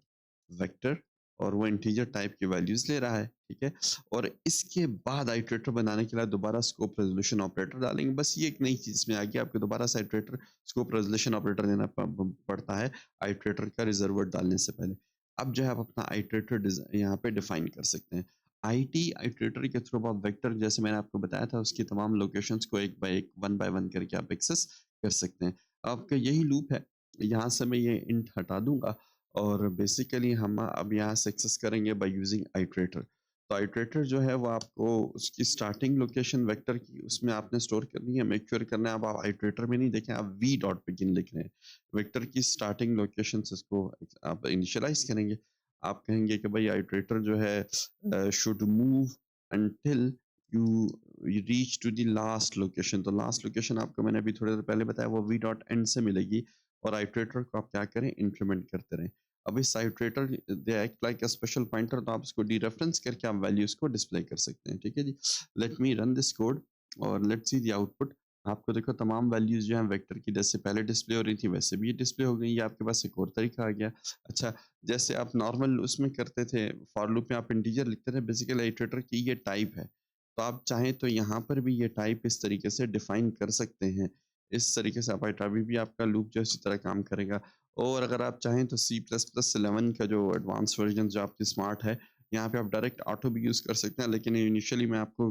vector, और वो इंटीजर टाइप की वैल्यूज ले रहा है, ठीक है? और इसके बाद आइटरेटर बनाने के लिए दोबारा स्कोप रेजोल्यूशन ऑपरेटर डालेंगे। बस ये एक नई चीज इसमें आ गई, आपको दोबारा से आइटरेटर स्कोप रेजोल्यूशन ऑपरेटर देना पड़ता है आइटरेटर का रिजर्वर डालने से पहले। अब जो है आप अपना आइटरेटर यहाँ पे डिफाइन कर सकते हैं। आईटी आइटरेटर के थ्रू आप वेक्टर, जैसे मैंने आपको बताया था, उसकी तमाम लोकेशंस को एक बाय वन करके आप एक्सेस कर सकते हैं। आपका यही लूप है। यहाँ से मैं ये इंट हटा दूंगा, और बेसिकली हम अब यहाँ से एक्सेस करेंगे बाय यूजिंग आइटरेटर। तो आइटरेटर जो है वो आपको उसकी स्टार्टिंग लोकेशन वेक्टर की उसमें आपने स्टोर करनी है, मेक श्योर करना है। अब आप आइटरेटर में नहीं देखें, आप वी डॉट बिगिन लिख रहे हैं। वेक्टर की स्टार्टिंग लोकेशन इसको आप इनिशियलाइज करेंगे। आप कहेंगे कि भाई आइटरेटर जो है should move until you reach to the last location. तो लास्ट लोकेशन आपको मैंने अभी थोड़ी देर पहले बताया, वो वी डॉट एंड से मिलेगी, और आइटरेटर को आप क्या करें, इंक्रीमेंट करते रहें। अब इस iterator they act like a special pointer, तो आप इसको डीरेफरेंस करके आप वैल्यूज को डिस्प्ले कर सकते हैं, ठीक है जी? Let me run this code, और लेट्स सी द आउटपुट। आपको देखो तमाम वैल्यूज जो हैं वेक्टर की, जैसे पहले डिस्प्ले हो रही थी वैसे भी ये डिस्प्ले हो गई। ये आपके पास एक और तरीका आ गया। अच्छा, जैसे आप नॉर्मल उसमें करते थे, फॉर लूप में आप इंटीजर लिखते थे, बेसिकली आइटरेटर की ये टाइप है। तो आप चाहें तो यहाँ पर भी ये टाइप इस तरीके से डिफाइन कर सकते हैं। इस तरीके से आप अभी भी आपका लूप जो है इसी तरह काम करेगा। और अगर आप चाहें तो सी प्लस प्लस 11 का जो एडवांस वर्जन जो आपकी स्मार्ट है, यहाँ पे आप डायरेक्ट ऑटो भी यूज़ कर सकते हैं, लेकिन इनिशियली मैं आपको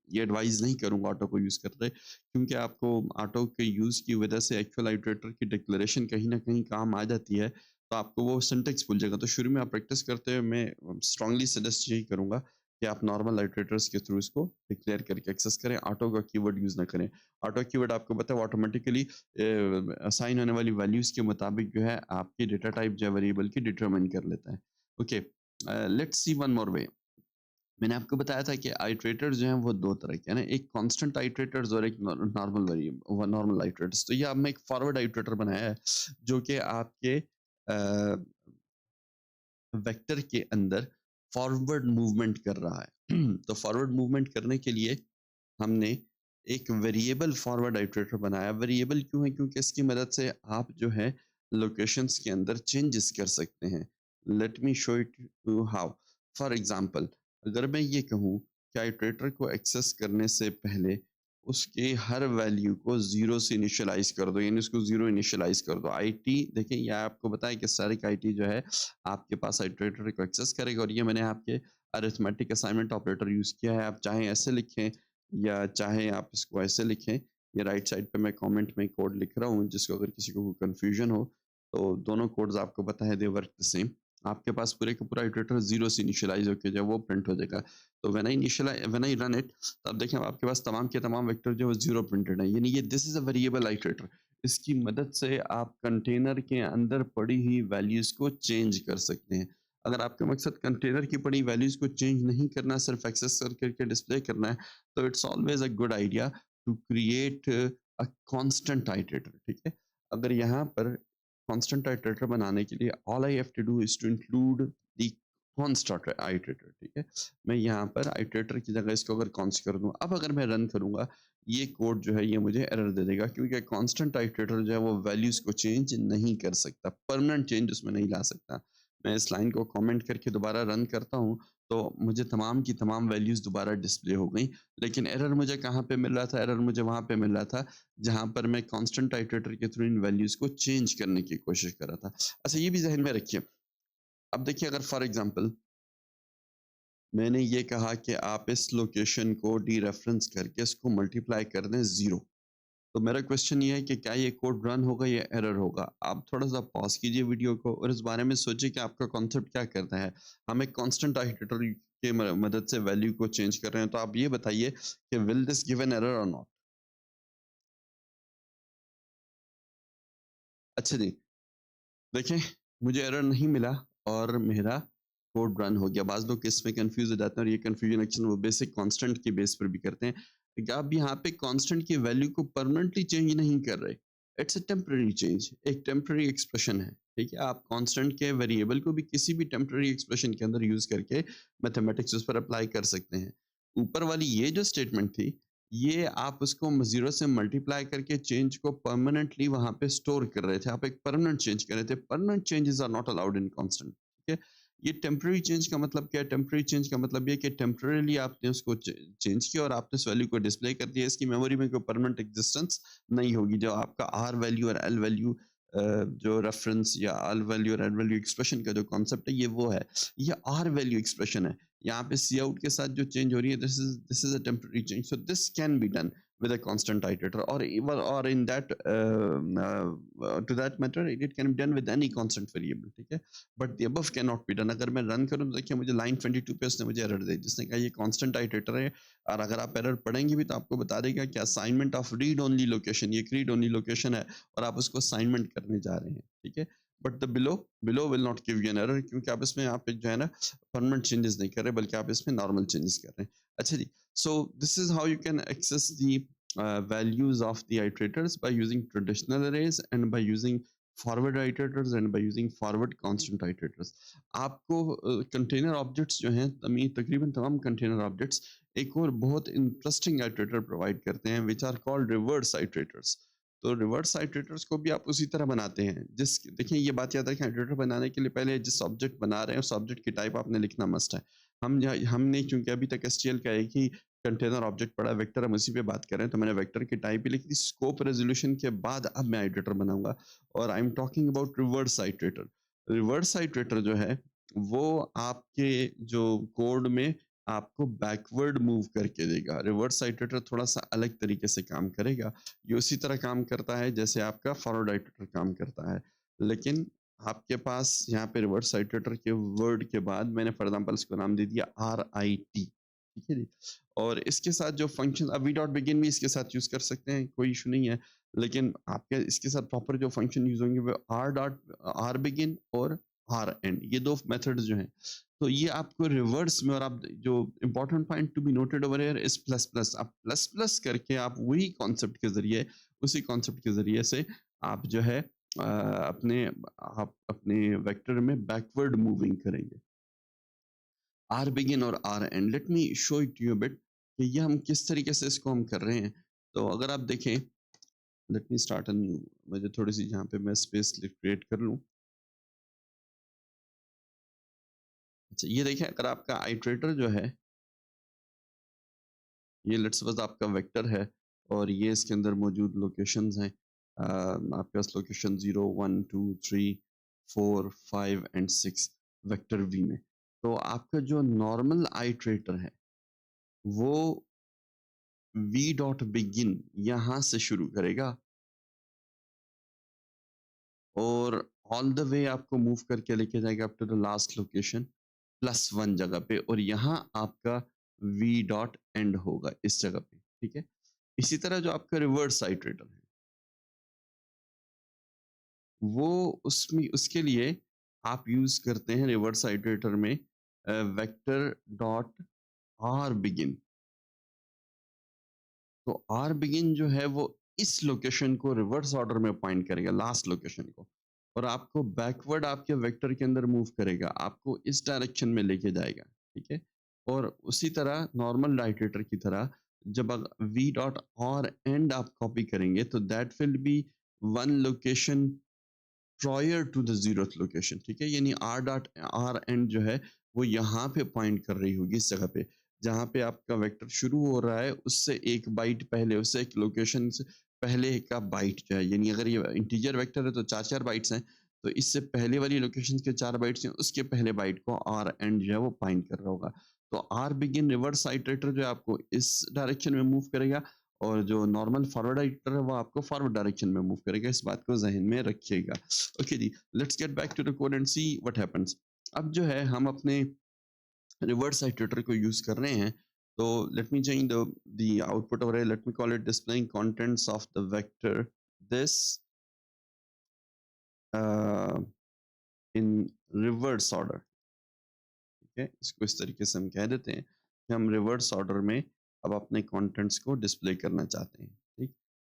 ये एडवाइस नहीं करूँगा ऑटो को यूज़ करते, क्योंकि आपको ऑटो के यूज़ की वजह से एक्चुअल आइटरेटर की डिक्लेरेशन कहीं ना कहीं काम आ जाती है, तो आपको वो सिंटेक्स भूल जाएगा। तो शुरू में आप प्रैक्टिस करते हुए मैं स्ट्रांगली सजेस्ट यही करूँगा कि आप नॉर्मल आइटरेटर्स के थ्रू इसको डिक्लेयर करके एक्सेस करें, ऑटो का कीवर्ड यूज़ ना करें। ऑटो कीवर्ड आपको पता है ऑटोमेटिकली असाइन होने वाली वैल्यूज़ के मुताबिक जो है आपकी डेटा टाइप जो है वेरिएबल की डिटरमाइन कर लेता है। Okay, let's see one more way. मैंने आपको बताया था कि आइटरेटर्स जो हैं वो 2 तरह के हैं ना, एक कांस्टेंट आइटरेटर्स और एक नॉर्मल आइटरेटर्स। तो ये अब मैं एक फॉरवर्ड आइटरेटर बनाया है, जो कि आपके वेक्टर के अंदर फॉरवर्ड मूवमेंट कर रहा है। तो फॉरवर्ड मूवमेंट करने के लिए हमने एक वेरिएबल फॉरवर्ड आइटरेटर बनाया। वेरिएबल क्यों है? क्योंकि इसकी मदद से आप जो है लोकेशंस के अंदर चेंजेस कर सकते हैं। Late me show it you how. For example, अगर मैं ये कहूँ कि आइटरेटर को एक्सेस करने से पहले उसके हर वैल्यू को 0 से इनिशियलाइज़ कर दो, यानी उसको 0 इनिशियलाइज़ कर दो। आईटी देखिए, ये आपको बताया कि स्टैटिक आईटी जो है आपके पास आइटरेटर को एक्सेस करेगा, और ये मैंने आपके अरिथमेटिक असाइनमेंट ऑपरेटर यूज़ किया है। आप चाहें ऐसे लिखें या चाहें आप इसको ऐसे लिखें। ये राइट साइड पे मैं कमेंट में कोड लिख रहा हूँ, जिसको अगर किसी को कन्फ्यूजन हो, तो दोनों कोड्स आपको पता है, दे वर्क द सेम। आपके पास पूरे का पूरा इटरेटर 0 से इनिशियलाइज़ होके जो है वो प्रिंट हो जाएगा। तो व्हेन आई रन इट, तब देखें आपके पास तमाम के तमाम वेक्टर जो है 0 प्रिंटेड है। यानी ये this is a variable iterator. इसकी मदद से आप कंटेनर के अंदर पड़ी हुई वैल्यूज़ को चेंज कर सकते हैं। अगर आपका मकसद कंटेनर की पड़ी वैल्यूज़ को चेंज नहीं करना, सिर्फ़ एक्सेस कर करके डिस्प्ले करना है, तो it's always a good idea to create a constant iterator, ठीक है? अगर यहाँ पर कांस्टेंट आइटरेटर बनाने के लिए all I have to do is to include the constant iterator, ठीक है? मैं यहाँ पर आइटरेटर की जगह इसको अगर कॉन्स्ट कर दूँ, अब अगर मैं रन करूँगा, ये कोड जो है ये मुझे एरर दे देगा, क्योंकि कांस्टेंट आइटरेटर जो है वो वैल्यूज़ को चेंज नहीं कर सकता, परमानेंट चेंज उसमें नहीं ला सकता। मैं इस लाइन को कमेंट करके दोबारा रन करता हूँ, तो मुझे तमाम की तमाम वैल्यूज़ दोबारा डिस्प्ले हो गई। लेकिन एरर मुझे कहाँ पे मिल रहा था? एरर मुझे वहाँ पे मिल रहा था, जहाँ पर मैं कांस्टेंट आइटरेटर के थ्रू इन वैल्यूज़ को चेंज करने की कोशिश कर रहा था। अच्छा, ये भी ज़हन में रखिए। अब देखिए, अगर फॉर एग्ज़ाम्पल मैंने ये कहा कि आप इस लोकेशन को डीरेफरेंस करके इसको मल्टीप्लाई कर दें 0, तो मेरा क्वेश्चन ये है कि क्या ये कोड रन होगा या एरर होगा? आप थोड़ा-सा पॉज़ कीजिए वीडियो को और इस बारे में सोचिए कि आपका कॉन्सेप्ट क्या करता है। हम एक कांस्टेंट आइटरेटर के मदद से वैल्यू को चेंज कर रहे हैं, तो आप ये बताइए कि will this give an error और नॉट? अच्छा जी, देखें, मुझे एरर नहीं मिला और मेरा कोड रन हो गया। बाज़ लोग इसमें कन्फ्यूज़ हो जाते हैं, और ये कन्फ्यूजन एक्चुअली वो बेसिक कांस्टेंट के बेस पर भी करते हैं कि आप यहाँ पे कांस्टेंट की वैल्यू को परमानेंटली चेंज नहीं कर रहे। इट्स अ टेम्परेरी चेंज, एक टेम्परेरी एक्सप्रेशन है, ठीक है? आप कांस्टेंट के वेरिएबल को भी किसी भी टेम्परेरी एक्सप्रेशन के अंदर यूज़ करके मैथमेटिक्स उस पर अप्लाई कर सकते हैं। ऊपर वाली ये जो स्टेटमेंट थी, ये आप उसको 0 से मल्टीप्लाई करके चेंज को परमानेंटली वहाँ पे स्टोर कर रहे थे। आप एक परमानेंट चेंज कर रहे थे। Permanent changes are not allowed in constant, ठीक है? ये टेम्परेरी चेंज का मतलब क्या है? टेम्परेरी चेंज का मतलब ये है कि टेम्परेरीली आपने उसको चेंज किया और आपने उस वैल्यू को डिस्प्ले कर दिया। इसकी मेमोरी में कोई परमानेंट एक्जिस्टेंस नहीं होगी। जो आपका आर वैल्यू और एल वैल्यू जो रेफरेंस या एल वैल्यू और एल वैल्यू एक्सप्रेशन का जो कॉन्सेप्ट है, ये वो है। ये आर वैल्यू एक्सप्रेशन है। यहाँ पे सी आउट के साथ जो चेंज हो रही है, this is a temporary change, so this can be done with a constant iterator, or even or in that to that matter it can be done with any constant variable, ठीक है? But the above cannot be done। अगर मैं रन करूँ तो देखिए, मुझे लाइन 22 पे उसने मुझे एरर दी, जिसने कहा ये कांस्टेंट आइटरेटर है, और अगर आप एरर पढ़ेंगे भी तो आपको बता देगा कि assignment of read only location, ये एक रीड ओनली लोकेशन है और आप उसको असाइनमेंट करने जा रहे हैं, ठीक है? But the below below will not give you N error, क्योंकि आप इसमें आप जो है ना परमानेंट चेंजेस नहीं कर रहे, बल्कि आप इसमें नॉर्मल चेंजेस कर रहे हैं। अच्छा जी, so this is how you can access the values of the iterators by using traditional arrays and by using forward iterators and by using forward constant iterators। आपको कंटेनर ऑब्जेक्ट्स जो हैं, तकरीबन तमाम कंटेनर ऑब्जेक्ट्स एक और बहुत इंटरेस्टिंग आइटरेटर प्रोवाइड करते हैं, which are called reverse iterators. तो रिवर्स आइटरेटर्स को भी आप उसी तरह बनाते हैं। जिस देखिए, ये बात याद रखें, आइटरेटर बनाने के लिए पहले जिस ऑब्जेक्ट बना रहे हैं उस ऑब्जेक्ट की टाइप आपने लिखना मस्ट है। हमने चूंकि अभी तक एसटीएल का एक ही कंटेनर ऑब्जेक्ट पड़ा है, वेक्टर, हम उसी पे बात कर रहे हैं, तो मैंने वेक्टर की टाइप ही लिखी थी। स्कोप रेजोल्यूशन के बाद अब मैं आइटरेटर बनाऊंगा, और आई am talking about reverse iterator. Reverse iterator जो है वो आपके जो कोड में आपको बैकवर्ड मूव करके देगा। रिवर्स आइटरेटर थोड़ा सा अलग तरीके से काम करेगा। ये उसी तरह काम करता है जैसे आपका फॉरवर्ड आइटरेटर काम करता है, लेकिन आपके पास यहाँ पे रिवर्स आइटरेटर के वर्ड के बाद मैंने फॉर एग्जांपल इसको नाम दे दिया आर आई टी, ठीक है जी? और इसके साथ जो फंक्शन, अब वी डॉट बिगिन भी इसके साथ यूज़ कर सकते हैं, कोई इशू नहीं है। लेकिन आपके इसके साथ प्रॉपर जो फंक्शन यूज़ होंगे वो आर बिगिन और आर एंड, ये 2 मेथड्स जो हैं। तो ये आपको रिवर्स में, और आप जो important point to be noted over here is plus plus. आप प्लस प्लस करके आप वही कॉन्सेप्ट के ज़रिए, उसी कॉन्सेप्ट के ज़रिए से आप जो है आप अपने वेक्टर में बैकवर्ड मूविंग करेंगे। आर बिगिन और R end, let me show it you bit कि ये हम किस तरीके से इसको हम कर रहे हैं। तो अगर आप देखें, let me start a new, मुझे थोड़ी सी यहाँ पे मैं स्पेस क्रिएट कर लूँ। अच्छा, ये देखें, अगर आपका आइटरेटर जो है, ये लेट्स सपोज आपका वेक्टर है, और ये इसके अंदर मौजूद लोकेशंस हैं। आपके पास लोकेशन 0, 1, 2, 3, 4, 5 एंड 6 वेक्टर वी में। तो आपका जो नॉर्मल आइट्रेटर है वो वी डॉट बिगिन यहाँ से शुरू करेगा और ऑल द वे आपको मूव करके लेके जाएगा up to the last location +1 जगह पे, और यहाँ आपका वी डॉट एंड होगा इस जगह पे, ठीक है? इसी तरह जो आपका रिवर्स आइट्रेटर है, वो उसमें उसके लिए आप यूज़ करते हैं रिवर्स आइट्रेटर में वेक्टर डॉट आर बिगिन। तो आर बिगिन जो है वो इस लोकेशन को रिवर्स ऑर्डर में पॉइंट करेगा, लास्ट लोकेशन को, और आपको बैकवर्ड आपके वेक्टर के अंदर मूव करेगा, आपको इस डायरेक्शन में लेके जाएगा, ठीक है? और उसी तरह नॉर्मल आइट्रेटर की तरह जब वी डॉट आर एंड आप कॉपी करेंगे तो that will be one location prior to the zeroth location, ठीक है? यानी आर डॉट आर एंड जो है वो यहाँ पे पॉइंट कर रही होगी इस जगह पे, जहाँ पे आपका वेक्टर शुरू हो रहा है उससे 1 बाइट पहले, उससे एक लोकेशन से पहले का बाइट जो है, यानी अगर ये इंटीजर वेक्टर है तो 4-4 बाइट्स हैं, तो इससे पहले वाली लोकेशन के 4 बाइट्स हैं, उसके पहले बाइट को आर एंड जो है वो पॉइंट कर रहा होगा। तो आर बिगिन रिवर्स आइटरेटर जो है आपको इस डायरेक्शन में मूव करेगा, और जो नॉर्मल फॉरवर्ड आइटर है वो आपको फॉरवर्ड डायरेक्शन में मूव करेगा, इस बात को ज़हन में रखिएगा। ओके जी, let's get back to the code and see what happens. अब जो है हम अपने रिवर्स आइटरेटर को यूज़ कर रहे हैं, तो let me change the output of अरे, let me call it displaying contents of the vector this in reverse order, ठीक है? इसको इस तरीके से हम कह देते हैं कि हम रिवर्स ऑर्डर में अब अपने कंटेंट्स को डिस्प्ले करना चाहते हैं, ठीक?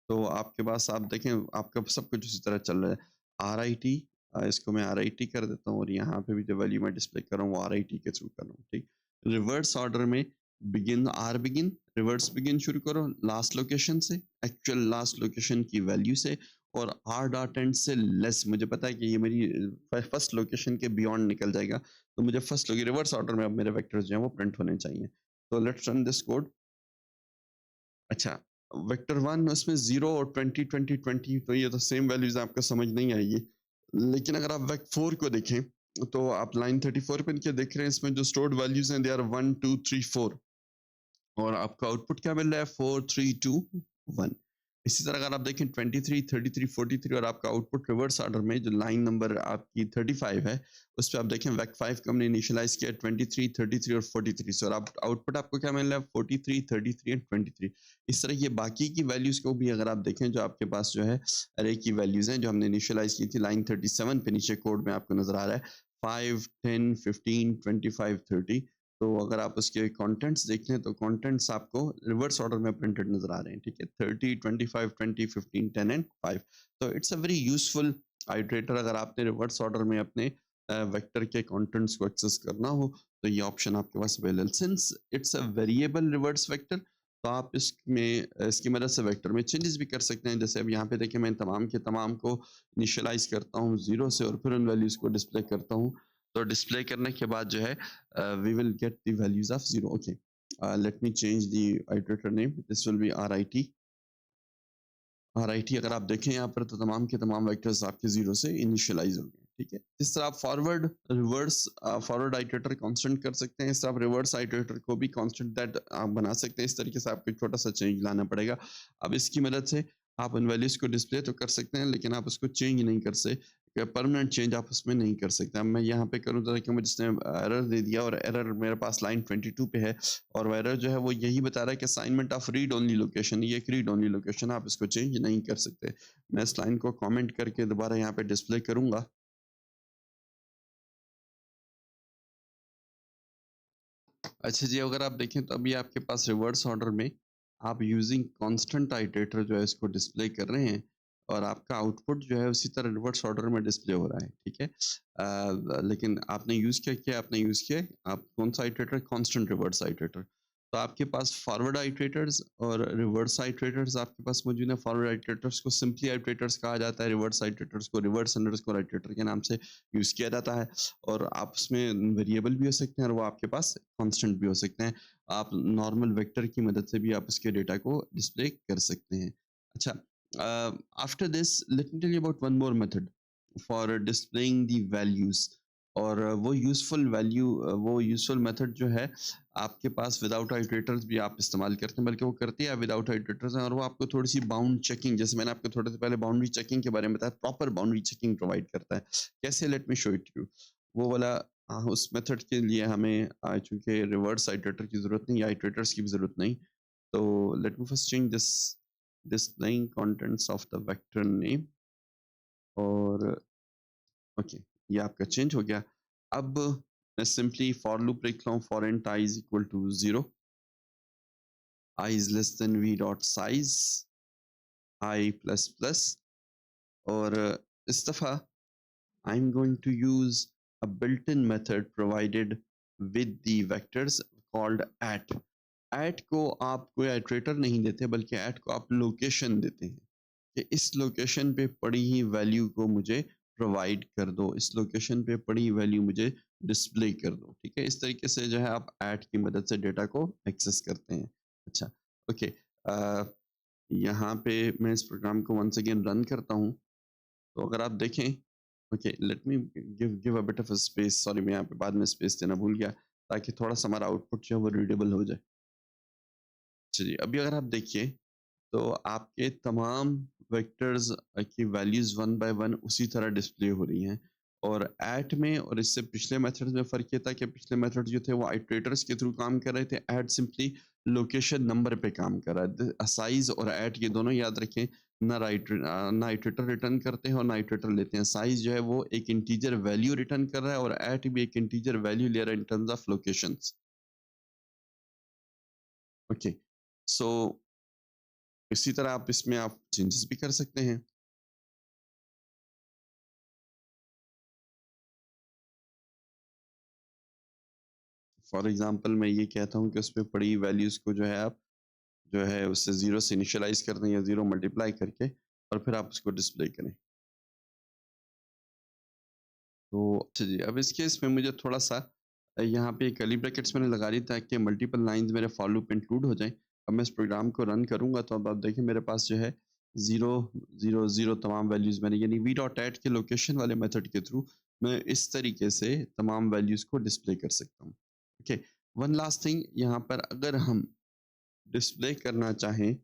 तो आपके पास आप देखें आपका सब कुछ उसी तरह चल रहा है। RIT, इसको मैं RIT कर देता हूँ और यहाँ पे भी जो वैल्यू मैं डिस्प्ले कर रहा हूँ वो RIT के थ्रू कर रहा हूँ, ठीक? रिवर्स ऑर्डर में begin are begin, reverse begin शुरू करो लास्ट लोकेशन से, एक्चुअल लास्ट लोकेशन की वैल्यू से, और आर डॉट एंड से लेस, मुझे पता है कि ये मेरी फर्स्ट लोकेशन के बियॉन्ड निकल जाएगा, तो मुझे फर्स्ट रिवर्स ऑर्डर में अब मेरे वेक्टर्स जो हैं वो प्रिंट होने चाहिए। तो लेट्स रन दिस कोड। अच्छा, वेक्टर 1 उसमें 0 और 20, 20, 20, तो ये तो सेम वैल्यूज़ आपको समझ नहीं आएगी। लेकिन अगर आप वेक 4 को देखें, तो आप लाइन 34 पे इनके देख रहे हैं, इसमें जो स्टोर्ड वैल्यूज़ हैं, दे आर 1, 2, 3, 4, और आपका आउटपुट क्या मिल रहा है? 4, 3, 2, 1। इसी तरह अगर आप देखें 23, 33, 43, और आपका आउटपुट रिवर्स ऑर्डर में जो लाइन नंबर आपकी 35 है, उस पे आप देखें वेक 5 को हमने इनिशियलाइज़ किया 23, 33 और 43 से, और आप आउटपुट आपको क्या मिल रहा है? 43, 33 एंड 23। इस तरह ये बाकी की वैल्यूज़ को भी अगर आप देखें, जो आपके पास जो है अरे की वैल्यूज़ हैं, जो हमने इनिशियलाइज़ की थी लाइन 37 पे नीचे कोड में आपको नज़र आ रहा है 5, 10, 15, 25, 30। तो अगर आप उसके कंटेंट्स देख लें तो कंटेंट्स आपको रिवर्स ऑर्डर में प्रिंटेड नजर आ रहे हैं, ठीक है? 30, 25, 20, 15, 10 एंड 5। तो it's a very useful iterator अगर आपने रिवर्स ऑर्डर में अपने वेक्टर के कंटेंट्स को एक्सेस करना हो, तो ये ऑप्शन आपके पास available. Since it's a variable reverse vector, तो आप इसमें इसकी मदद से वेक्टर में चेंजेस भी कर सकते हैं। जैसे अब यहाँ पे देखिए मैं तमाम के तमाम को इनिशियलाइज करता हूँ 0 से, और फिर उन वैल्यूज़ को डिस्प्ले करता हूँ। तो डिस्प्ले करने के बाद जो है we will get the values of 0. Okay, let me change the iterator name. This will be RIT. RIT अगर आप देखें यहाँ पर, तो तमाम के तमाम वेक्टर्स आपके 0 से इनिशियलाइज हो गए, ठीक है? इस तरह आप forward reverse forward iterator constant कर सकते हैं, इस तरह आप रिवर्स आइटरेटर को भी कांस्टेंट दैट आप बना सकते हैं। इस तरीके से आपको एक छोटा सा चेंज लाना पड़ेगा। अब इसकी मदद से आप उन वैल्यूज को डिस्प्ले तो कर सकते हैं, लेकिन आप उसको चेंज नहीं कर सकते, परमानेंट चेंज आप उसमें नहीं कर सकते। अब मैं यहाँ पे करूँ तो देखिए मुझे इसने एरर दे दिया, और एरर मेरे पास लाइन 22 पे है, और वो एरर जो है वो यही बता रहा है कि assignment of read only location, ये एक रीड ओनली लोकेशन, आप इसको चेंज नहीं कर सकते। मैं इस लाइन को कमेंट करके दोबारा यहाँ पे डिस्प्ले करूंगा। अच्छा जी, अगर आप देखें तो अभी आपके पास रिवर्स ऑर्डर में आप यूजिंग कांस्टेंट आइटरेटर जो है इसको डिस्प्ले कर रहे हैं, और आपका आउटपुट जो है उसी तरह रिवर्स ऑर्डर में डिस्प्ले हो रहा है, ठीक है? लेकिन आपने यूज़ क्या किया? आपने यूज़ किया आप कौन सा आइटरेटर? Constant reverse iterator. तो आपके पास फॉरवर्ड आइट्रेटर्स और रिवर्स आइट्रेटर्स आपके पास मौजूद हैं। फॉरवर्ड आइट्रेटर्स को सिंपली आइट्रेटर्स कहा जाता है, रिवर्स आइट्रेटर्स को रिवर्स अंडरस्कोर आइट्रेटर के नाम से यूज़ किया जाता है। और आप उसमें वेरिएबल भी हो सकते हैं और वो आपके पास कांस्टेंट भी हो सकते हैं। आप नॉर्मल वेक्टर की मदद से भी आप उसके डेटा को डिस्प्ले कर सकते हैं। अच्छा, after this let me tell you about one more method for displaying the values. और वो यूज़फुल मेथड जो है आपके पास विदाउट आइट्रेटर्स भी आप इस्तेमाल करते हैं, बल्कि वो करती है विदाउट आइट्रेटर्स हैं। और वो आपको थोड़ी-सी बाउंड चेकिंग, जैसे मैंने आपको थोड़े से पहले बाउंड्री चेकिंग के बारे में बताया, प्रॉपर बाउंड्री चेकिंग प्रोवाइड करता है। कैसे? Let me show it to you. वो वाला उस मेथड के लिए हमें चूँकि रिवर्स आइट्रेटर की ज़रूरत नहीं, आइट्रेटर्स की भी ज़रूरत नहीं। तो let me first change this displaying contents of the vector name। और ओके, ये आपका चेंज हो गया। अब मैं सिंपली फॉर लूप लिख रहा हूँ, for int i is equal to 0, I is less than v dot size I plus plus। और इस दफ़ा I'm going to use a built-in method provided with the vectors called at। at को आप कोई आइट्रेटर नहीं देते, बल्कि at को आप लोकेशन देते हैं कि इस लोकेशन पे पड़ी ही वैल्यू को मुझे प्रोवाइड कर दो, इस लोकेशन पे पड़ी वैल्यू मुझे डिस्प्ले कर दो। ठीक है? इस तरीके से जो है आप at की मदद से डेटा को एक्सेस करते हैं। अच्छा, ओके। यहाँ पे मैं इस प्रोग्राम को वंस अगेन रन करता हूँ। तो अगर आप देखें, okay, let me give give a bit of a space, sorry मैं यहाँ पे बाद में स्पेस देना भूल गया, ताकि थोड़ा-सा हमारा आउटपुट जो है वो रीडेबल हो जाए। चलिए, अभी अगर आप देखिए तो आपके तमाम वेक्टर्स की वैल्यूज़ वन बाय वन उसी तरह डिस्प्ले हो रही हैं। और ऐट में और इससे पिछले मेथड्स में फ़र्क ये था कि पिछले मेथड जो थे वो आइटरेटर्स के थ्रू काम कर रहे थे, ऐट सिंपली लोकेशन नंबर पे काम कर रहा है। साइज़ और ऐट ये दोनों याद रखें, ना आइटरेटर रिटर्न करते हैं और ना आइटरेटर लेते हैं। साइज़ जो है वो एक इंटीजर वैल्यू रिटर्न कर रहा है और ऐट भी एक इंटीजर वैल्यू ले रहा है in terms of locations. Okay, so इसी तरह आप इसमें आप चेंजेस भी कर सकते हैं। फॉर एग्जांपल मैं ये कहता हूँ कि उसमें पड़ी वैल्यूज़ को जो है आप जो है उससे 0 से इनिशियलाइज़ कर दें या 0 मल्टीप्लाई करके और फिर आप उसको डिस्प्ले करें। तो अच्छा जी, अब इस केस में मुझे थोड़ा-सा यहाँ पे कर्ली ब्रैकेट्स मैंने लगा दी ताकि मल्टीपल लाइन्स मेरे फॉर लूप इंक्लूड हो जाएँ। अब मैं इस प्रोग्राम को रन करूँगा तो अब आप देखिए मेरे पास जो है 0, 0, 0 तमाम वैल्यूज़ मैंने यानी वी डॉट ऐट के लोकेशन वाले मेथड के थ्रू मैं इस तरीके से तमाम वैल्यूज़ को डिस्प्ले कर सकता हूँ। ओके, वन लास्ट थिंग यहाँ पर अगर हम डिस्प्ले करना चाहें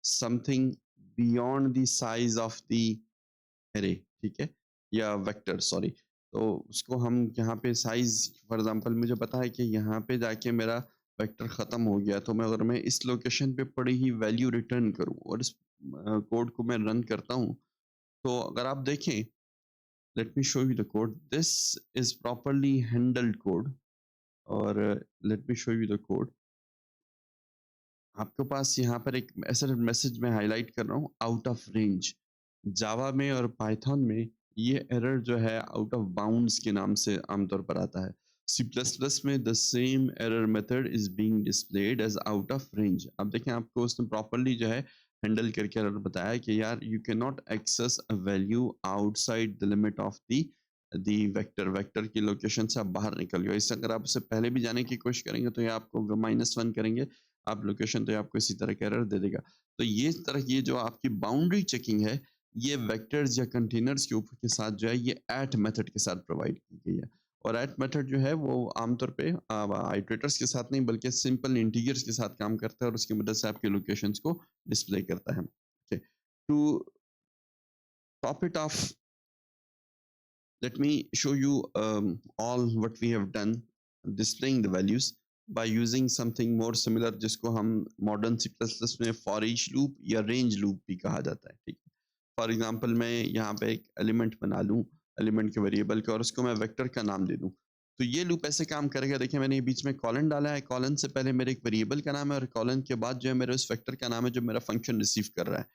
something beyond the size of the array, ठीक है, या वेक्टर, सॉरी। तो उसको हम यहाँ पे साइज, फॉर एग्जांपल मुझे पता है कि यहाँ पे जाके मेरा वेक्टर ख़त्म हो गया, तो मैं अगर मैं इस लोकेशन पे पड़ी ही वैल्यू रिटर्न करूँ और इस कोड को मैं रन करता हूँ, तो अगर आप देखें, let me show you the code, this is properly handled code. और let me show you the code. आपके पास यहाँ पर एक ऐसा मैसेज मैं हाइलाइट कर रहा हूँ, आउट ऑफ रेंज। जावा में और पाइथन में ये एरर जो है आउट ऑफ बाउंड्स के नाम से आमतौर पर आता है। सी प्लस प्लस में the same error method is being displayed as out of range. अब देखें, आपको उसने प्रॉपरली जो है हैंडल करके एरर बताया कि यार you can not access a value outside the limit of the vector, vector की लोकेशन से आप बाहर निकल गए। इससे अगर आप उससे पहले भी जाने की कोशिश करेंगे तो ये आपको -1 करेंगे आप लोकेशन, तो ये आपको इसी तरह का एरर दे देगा। तो ये जो आपकी बाउंड्री चेकिंग है, ये वेक्टर्स या कंटेनर्स के ऊपर के साथ जो है ये एट मेथड के साथ प्रोवाइड की गई है। और एट मेथड जो है वो आमतौर पे आइटरेटर्स के साथ नहीं, बल्कि सिंपल इंटीजर्स के साथ काम करता है और उसकी मदद से आपके लोकेशंस को डिस्प्ले करता है। Okay, to top it off, let me show you all what we have done displaying the values by using something more similar, जिसको हम मॉडर्न सी प्लस प्लस में फॉर ईच लूप या रेंज लूप भी कहा जाता है। ठीक है, फॉर एग्जांपल मैं यहाँ पे एक एलिमेंट बना लूँ, एलिमेंट के वेरिएबल का, और उसको मैं वेक्टर का नाम दे दूँ। तो ये लूप ऐसे काम करेगा। देखिए मैंने ये बीच में कॉलन डाला है, कॉलन से पहले मेरे एक वेरिएबल का नाम है और कॉलन के बाद जो है मेरे उस वेक्टर का नाम है जो मेरा फंक्शन रिसीव कर रहा है।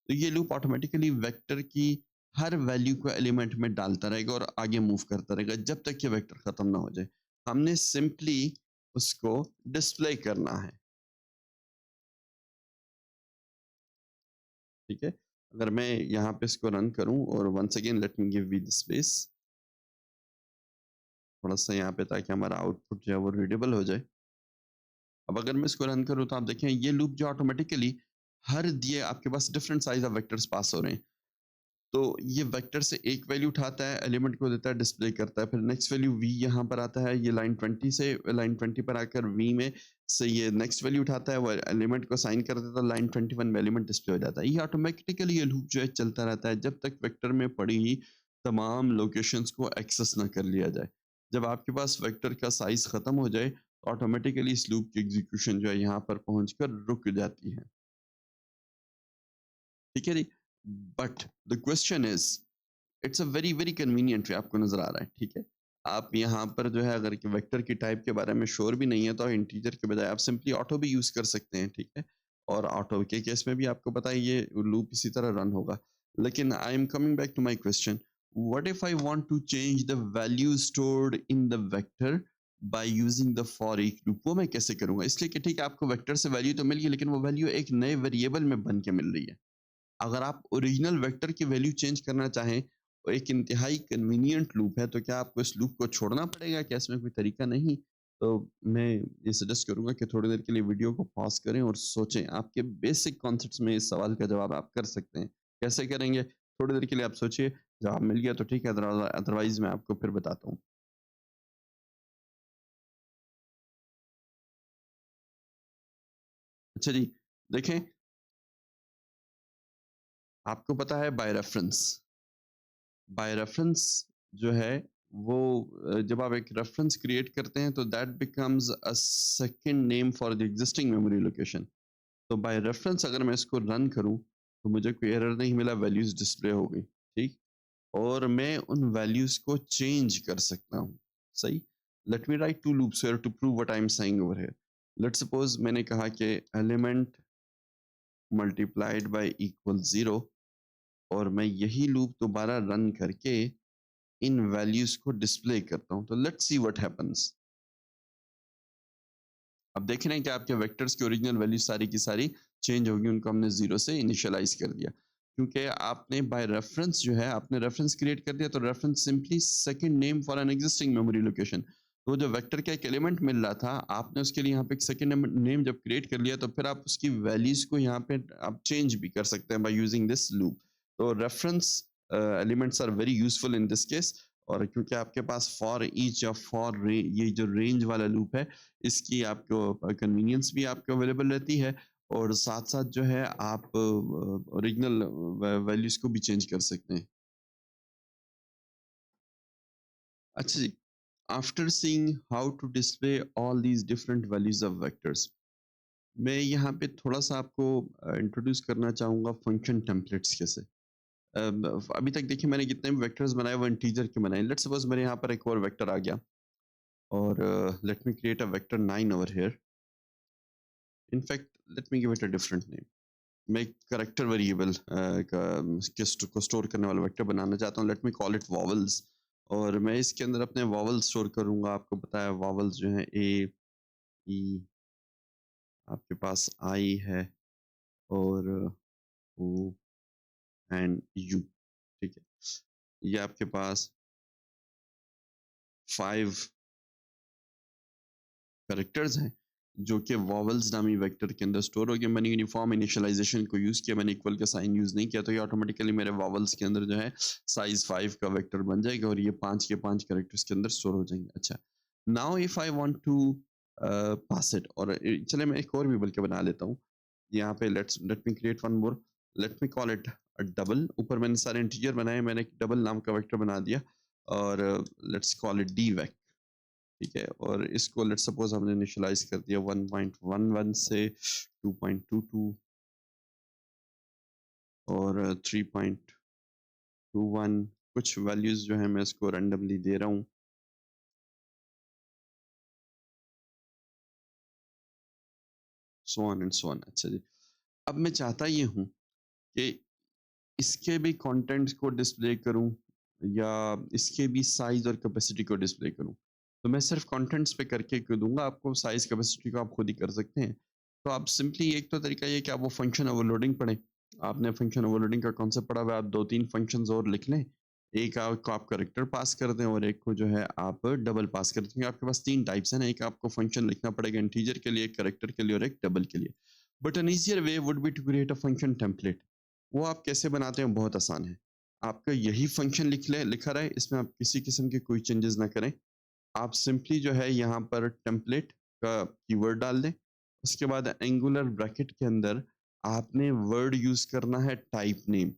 तो ये लूप ऑटोमेटिकली वेक्टर की हर वैल्यू को एलिमेंट में डालता रहेगा और आगे मूव करता रहेगा जब तक ये वेक्टर खत्म ना हो जाए। हमने सिंपली उसको डिस्प्ले करना है। ठीक है? अगर मैं यहाँ पे इसको रन करूँ और once again let me give the space थोड़ा-सा यहाँ पे ताकि हमारा आउटपुट जो है वो रीडेबल हो जाए। अब अगर मैं इसको रन करूँ तो आप देखें ये लूप जो ऑटोमेटिकली हर दिए आपके पास डिफरेंट साइज़ ऑफ वेक्टर्स पास हो रहे हैं। तो ये वेक्टर से एक वैल्यू उठाता है, एलिमेंट को देता है, डिस्प्ले करता है। फिर नेक्स्ट वैल्यू v यहाँ पर आता है, ये लाइन 20 से लाइन 20 पर आकर v में से ये नेक्स्ट वैल्यू उठाता है, वो एलिमेंट को असाइन कर देता है, लाइन 21 में एलिमेंट डिस्प्ले हो जाता है। ये ऑटोमेटिकली ये लूप जो है चलता रहता है जब तक वेक्टर में पड़ी हुई तमाम लोकेशंस को एक्सेस ना कर लिया जाए। जब आपके पास वेक्टर का साइज़ खत्म हो जाए, तो ऑटोमेटिकली इस लूप की एग्जीक्यूशन जो है यहाँ पर पहुँचकर रुक जाती है। ठीक है जी? But the question is it's a very very convenient way आपको नज़र आ रहा है, ठीक है? आप यहाँ पर जो है अगर कि वेक्टर की टाइप के बारे में श्योर भी नहीं है तो इंटीजर के बजाय आप सिंपली ऑटो भी यूज़ कर सकते हैं, ठीक है? और ऑटो के केस में भी आपको पता है ये लूप इसी तरह रन होगा। लेकिन I am coming back to my question, what if I want to change the value stored in the vector by using the for each loop? वो मैं कैसे करूँगा? इसलिए कि ठीक है आपको वेक्टर से वैल्यू तो मिल गई लेकिन वो वैल्यू एक नए वेरिएबल में बन के मिल रही है। अगर आप ओरिजिनल वेक्टर की वैल्यू चेंज करना चाहें और एक इंतहाई कन्वीनिएंट लूप है, तो क्या आपको इस लूप को छोड़ना पड़ेगा? क्या इसमें कोई तरीका नहीं? तो मैं ये सजेस्ट करूँगा कि थोड़ी देर के लिए वीडियो को पॉज़ करें और सोचें। आपके बेसिक कॉन्सेप्ट्स में इस सवाल का जवाब आप कर सकते हैं। कैसे करेंगे? थोड़ी देर के लिए आप सोचिए, जवाब मिल गया तो ठीक है, अदरवाइज़ मैं आपको फिर बताता हूँ। अच्छा जी, देखें, आपको पता है बाय रेफरेंस जो है वो जब आप एक रेफरेंस क्रिएट करते हैं तो that becomes a second name for the existing memory location. तो बाय रेफरेंस अगर मैं इसको रन करूं तो मुझे कोई एरर नहीं मिला, वैल्यूज डिस्प्ले हो गई, ठीक? और मैं उन वैल्यूज को चेंज कर सकता हूं, सही? Let me write two loops here to prove what I am saying over here. Let's suppose मैंने कहा कि एलिमेंट मल्टीप्लाइड बाय इक्वल 0 और मैं यही लूप दोबारा रन करके इन वैल्यूज को डिस्प्ले करता हूं, तो लेट्स सी व्हाट हैपेंस। अब देख रहे हैं कि आपके वेक्टर्स की ओरिजिनल वैल्यू सारी की सारी चेंज होगी, उनको हमने जीरो से इनिशियलाइज कर दिया क्योंकि आपने बाय रेफरेंस जो है आपने रेफरेंस क्रिएट कर दिया। तो reference simply second name for an existing memory location. तो जो वेक्टर का एक एलिमेंट मिल रहा था, आपने उसके लिए यहाँ पे एक सेकंड नेम जब क्रिएट कर लिया तो फिर आप उसकी वैल्यूज को यहाँ पे आप चेंज भी कर सकते हैं बाय यूजिंग दिस लूप। तो reference elements are very useful in this case. और क्योंकि आपके पास फॉर ईच या फॉर ये जो रेंज वाला लूप है, इसकी आपको कन्वीनियंस भी आपको अवेलेबल रहती है और साथ-साथ जो है आप ओरिजिनल वैल्यूज़ को भी चेंज कर सकते हैं। अच्छा जी, after seeing how to display all these different values of vectors, मैं यहाँ पे थोड़ा-सा आपको इंट्रोड्यूस करना चाहूँगा फंक्शन टेम्पलेट्स कैसे। अभी तक देखिए मैंने जितने भी वेक्टर्स बनाए वो इंटीजर के बनाए। लेट्स सपोज़ मेरे यहाँ पर एक और वेक्टर आ गया और let me create a vector 9 over here. In fact late me give it a different name. मैं एक करैक्टर वेरिएबल को स्टोर करने वाला वेक्टर बनाना चाहता हूँ। Let me call it vowels और मैं इसके अंदर अपने वॉवल्स स्टोर करूँगा। आपको पता है वॉवल्स जो हैं ए, ई, आपके पास आई है और ओ एंड यू, ठीक है? ये आपके पास 5 कैरेक्टर्स हैं जो कि वॉवल्स नामी वेक्टर के अंदर स्टोर हो गए। मैंने यूनिफॉर्म इनिशियलाइजेशन को यूज़ किया, मैंने इक्वल का साइन यूज़ नहीं किया, तो ये ऑटोमेटिकली मेरे वॉवल्स के अंदर जो है साइज़ 5 का वेक्टर बन जाएगा और ये 5 के 5 कैरेक्टर्स के अंदर स्टोर हो जाएंगे। अच्छा, now if I want to pass it और चले मैं एक और भी बल्कि बना लेता हूँ। यहाँ पे let me create one more. Late me call it double. ऊपर मैंने सारे इंटीजर बनाए, मैंने एक डबल नाम का वेक्टर बना दिया और लेट्स कॉल इट डी, ठीक है? और इसको लेट्स सपोज़ हमने इनिशियलाइज़ कर दिया 1.11 से 2.22 और 3.21। कुछ वैल्यूज़ जो हैं मैं इसको रैंडमली दे रहा हूँ, so on and so on. अच्छा जी, अब मैं चाहता ये हूँ कि इसके भी कंटेंट्स को डिस्प्ले करूँ या इसके भी साइज़ और कैपेसिटी को डिस्प्ले करूँ। तो मैं सिर्फ़ कंटेंट्स पे करके क्यों दूँगा, आपको साइज़ कैपेसिटी को आप खुद ही कर सकते हैं। तो आप सिंपली एक तो तरीका ये है कि आप वो फंक्शन ओवरलोडिंग पढ़ें। आपने फंक्शन ओवरलोडिंग का कॉन्सेप्ट पढ़ा हुआ है, आप 2-3 फंक्शंस और लिख लें। एक को आप करैक्टर पास कर दें और एक को जो है आप डबल पास कर दें, क्योंकि आपके पास 3 टाइप्स हैं ना, एक आपको फंक्शन लिखना पड़ेगा इंटीजर के लिए, एक करैक्टर के लिए और एक डबल के लिए। But an easier way would be to create a function template. वो आप कैसे बनाते हैं? बहुत आसान है। आपका यही फंक्शन लिखा रहे, इसमें आप किसी किस्म के कोई चेंजेस ना करें। आप सिंपली जो है यहाँ पर टेम्पलेट का कीवर्ड डाल दें। उसके बाद एंगुलर ब्रैकेट के अंदर आपने वर्ड यूज़ करना है टाइप नेम।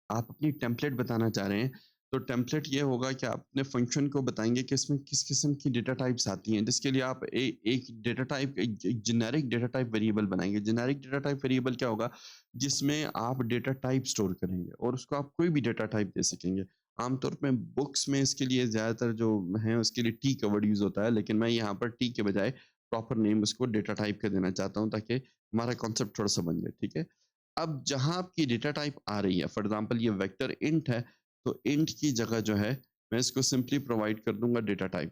आप अपनी टेम्पलेट बताना चाह रहे हैं, तो टेम्पलेट ये होगा कि आप अपने फंक्शन को बताएँगे कि इसमें किस किस्म की डेटा टाइप्स आती हैं, जिसके लिए आप एक डेटा टाइप एक जेनेरिक डेटा टाइप वेरिएबल बनाएँगे। जेनेरिक डेटा टाइप वेरिएबल क्या होगा? जिसमें आप डेटा टाइप स्टोर करेंगे और उसको आप कोई भी डेटा टाइप दे सकेंगे। आमतौर पे बुक्स में इसके लिए ज़्यादातर जो है उसके लिए टी का वर्ड यूज़ होता है, लेकिन मैं यहाँ पर टी के बजाय प्रॉपर नेम उसको डेटा टाइप का देना चाहता हूँ, ताकि हमारा कॉन्सेप्ट थोड़ा-सा बन जाए, ठीक है? अब जहाँ आपकी डेटा टाइप आ रही है, फॉर एग्ज़ाम्पल ये वेक्टर इंट है, तो इंट की जगह जो है मैं इसको सिंपली प्रोवाइड कर दूँगा डेटा टाइप,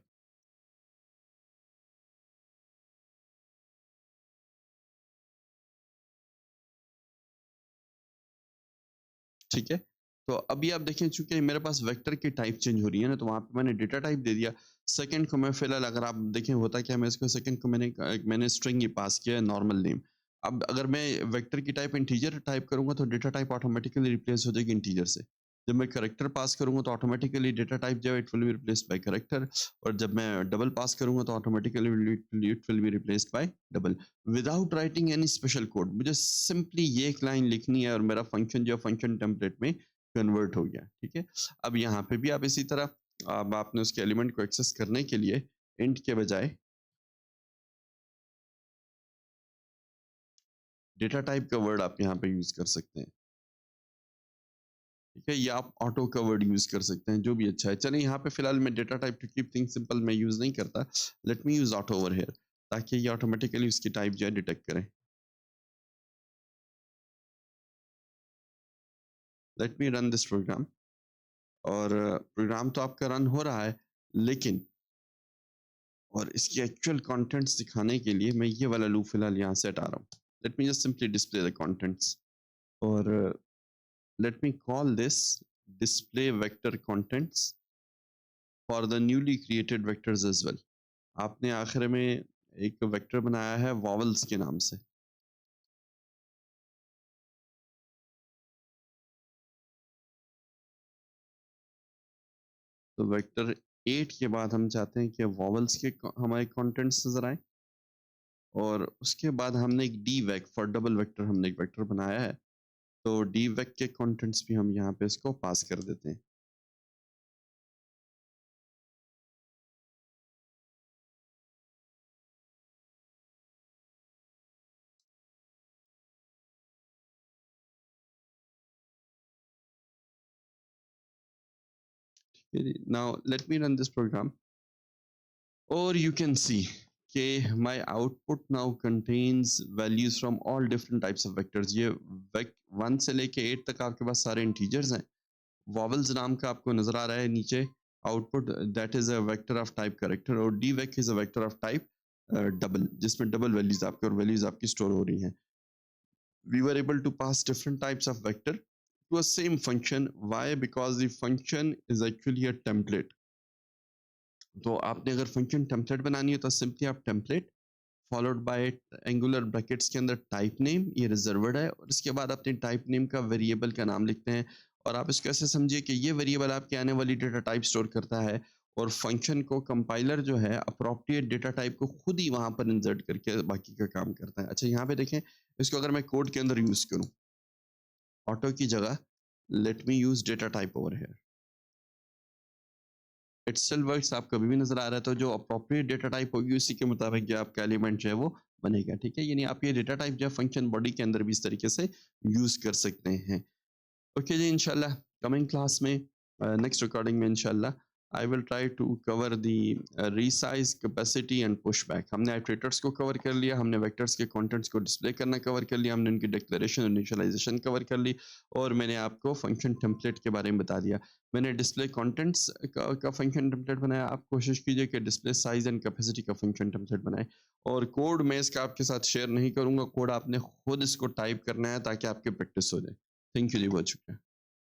ठीक है? तो अभी आप देखें, चूँकि मेरे पास वेक्टर की टाइप चेंज हो रही है ना, तो वहाँ पे मैंने डेटा टाइप दे दिया। सेकंड को मैं फिलहाल, अगर आप देखें होता क्या है, मैं इसको सेकंड को मैंने स्ट्रिंग ही पास किया है, नॉर्मल नेम। अब अगर मैं वेक्टर की टाइप इंटीजर टाइप करूँगा तो डेटा टाइप ऑटोमैटिकली रिप्लेस हो जाएगी इंटीजर से। जब मैं कैरेक्टर पास करूँगा तो ऑटोमैटिकली डेटा टाइप जो है it will be replaced by character, और जब मैं डबल पास करूँगा तो automatically it will be replaced by double, without writing any special code. मुझे सिंपली ये एक लाइन लिखनी है और मेरा फंक्शन जो है फंक्शन टेम्पलेट में कन्वर्ट हो गया, ठीक है? अब यहाँ पे भी आप इसी तरह, अब आपने उसके एलिमेंट को एक्सेस करने के लिए इंट के बजाय डेटा टाइप का वर्ड आप यहाँ पे यूज़ कर सकते हैं, ठीक है? या आप ऑटो का वर्ड यूज़ कर सकते हैं, जो भी अच्छा है। चलिए यहाँ पे फिलहाल मैं data type to keep things simple मैं यूज़ नहीं करता। Let me use auto over here, ताकि ये ऑटोमैटिकली उसकी टाइप जो है डिटेक्ट करे। Let me run this program, और प्रोग्राम तो आपका रन हो रहा है, लेकिन और इसकी एक्चुअल कंटेंट्स दिखाने के लिए मैं ये वाला लूप फिलहाल यहाँ से हटा रहा हूँ। Let me just simply display the contents, और let me call this display vector contents for the newly created vectors as well. आपने आखिर में एक वेक्टर बनाया है vowels के नाम से। तो वेक्टर 8 के बाद हम चाहते हैं कि vowels के हमारे कंटेंट्स नजर आए, और उसके बाद हमने एक dvec फॉर डबल वेक्टर हमने एक वेक्टर बनाया है, तो dvec के कंटेंट्स भी हम यहाँ पे इसको पास कर देते हैं। Now let me run this program. Or you can see, okay, my output now contains values from all different types of vectors. ये 1 से लेके 8 तक आपके पास सारे इंटीजर्स हैं। vowels नाम का आपको नजर आ रहा है नीचे output, that is a vector of type character, और dvec is a vector of type double, जिसमें डबल वैल्यूज आपके और वैल्यूज आपकी स्टोर हो रही हैं। We were able to pass different types of vector to a same function. Why? Because the function is actually a template. तो आपने अगर फंक्शन टेम्पलेट बनानी है तो सिंपली आप template followed by angular brackets के अंदर टाइप नेम, ये रिजर्व्ड है, और इसके बाद अपने टाइप नेम का वेरिएबल का नाम लिखते हैं, और आप इसको ऐसे समझिए कि ये वेरिएबल आपके आने वाली डेटा टाइप स्टोर करता है, और फंक्शन को कंपाइलर जो है अप्रोप्रिएट डेटा टाइप को खुद ही वहां पर इंसर्ट करके बाकी का काम करता है। अच्छा, यहाँ पे देखें, इसको अगर मैं कोड के अंदर यूज करूँ ऑटो की जगह, let me use data type over here, it still works, आप कभी भी नज़र आ रहा है, तो जो अप्रोप्रिएट डेटा टाइप होगी उसी के मुताबिक जो आपका एलिमेंट जो है वो बनेगा, ठीक है? यानी आप ये डेटा टाइप जो है फंक्शन बॉडी के अंदर भी इस तरीके से यूज़ कर सकते हैं। ओके जी, इंशाल्लाह कमिंग क्लास में नेक्स्ट रिकॉर्डिंग में इंशाल्लाह I will try to cover the resize capacity and push back. हमने आइट्रेटर्स को कवर कर लिया, हमने वेक्टर्स के कंटेंट्स को डिस्प्ले करना कवर कर लिया, हमने उनकी डिक्लेरेशन और इनिशियलाइजेशन कवर कर ली, और मैंने आपको फंक्शन टेम्पलेट के बारे में बता दिया। मैंने डिस्प्ले कंटेंट्स का फंक्शन टेम्पलेट बनाया, आप कोशिश कीजिए कि डिस्प्ले साइज एंड कैपेसिटी का फंक्शन टेम्पलेट बनाए, और कोड मैं इसका आपके साथ शेयर नहीं करूंगा, कोड आपने खुद इसको टाइप करना है ताकि आपकी प्रैक्टिस हो जाए। थैंक यू जी, बहुत शुक्रिया।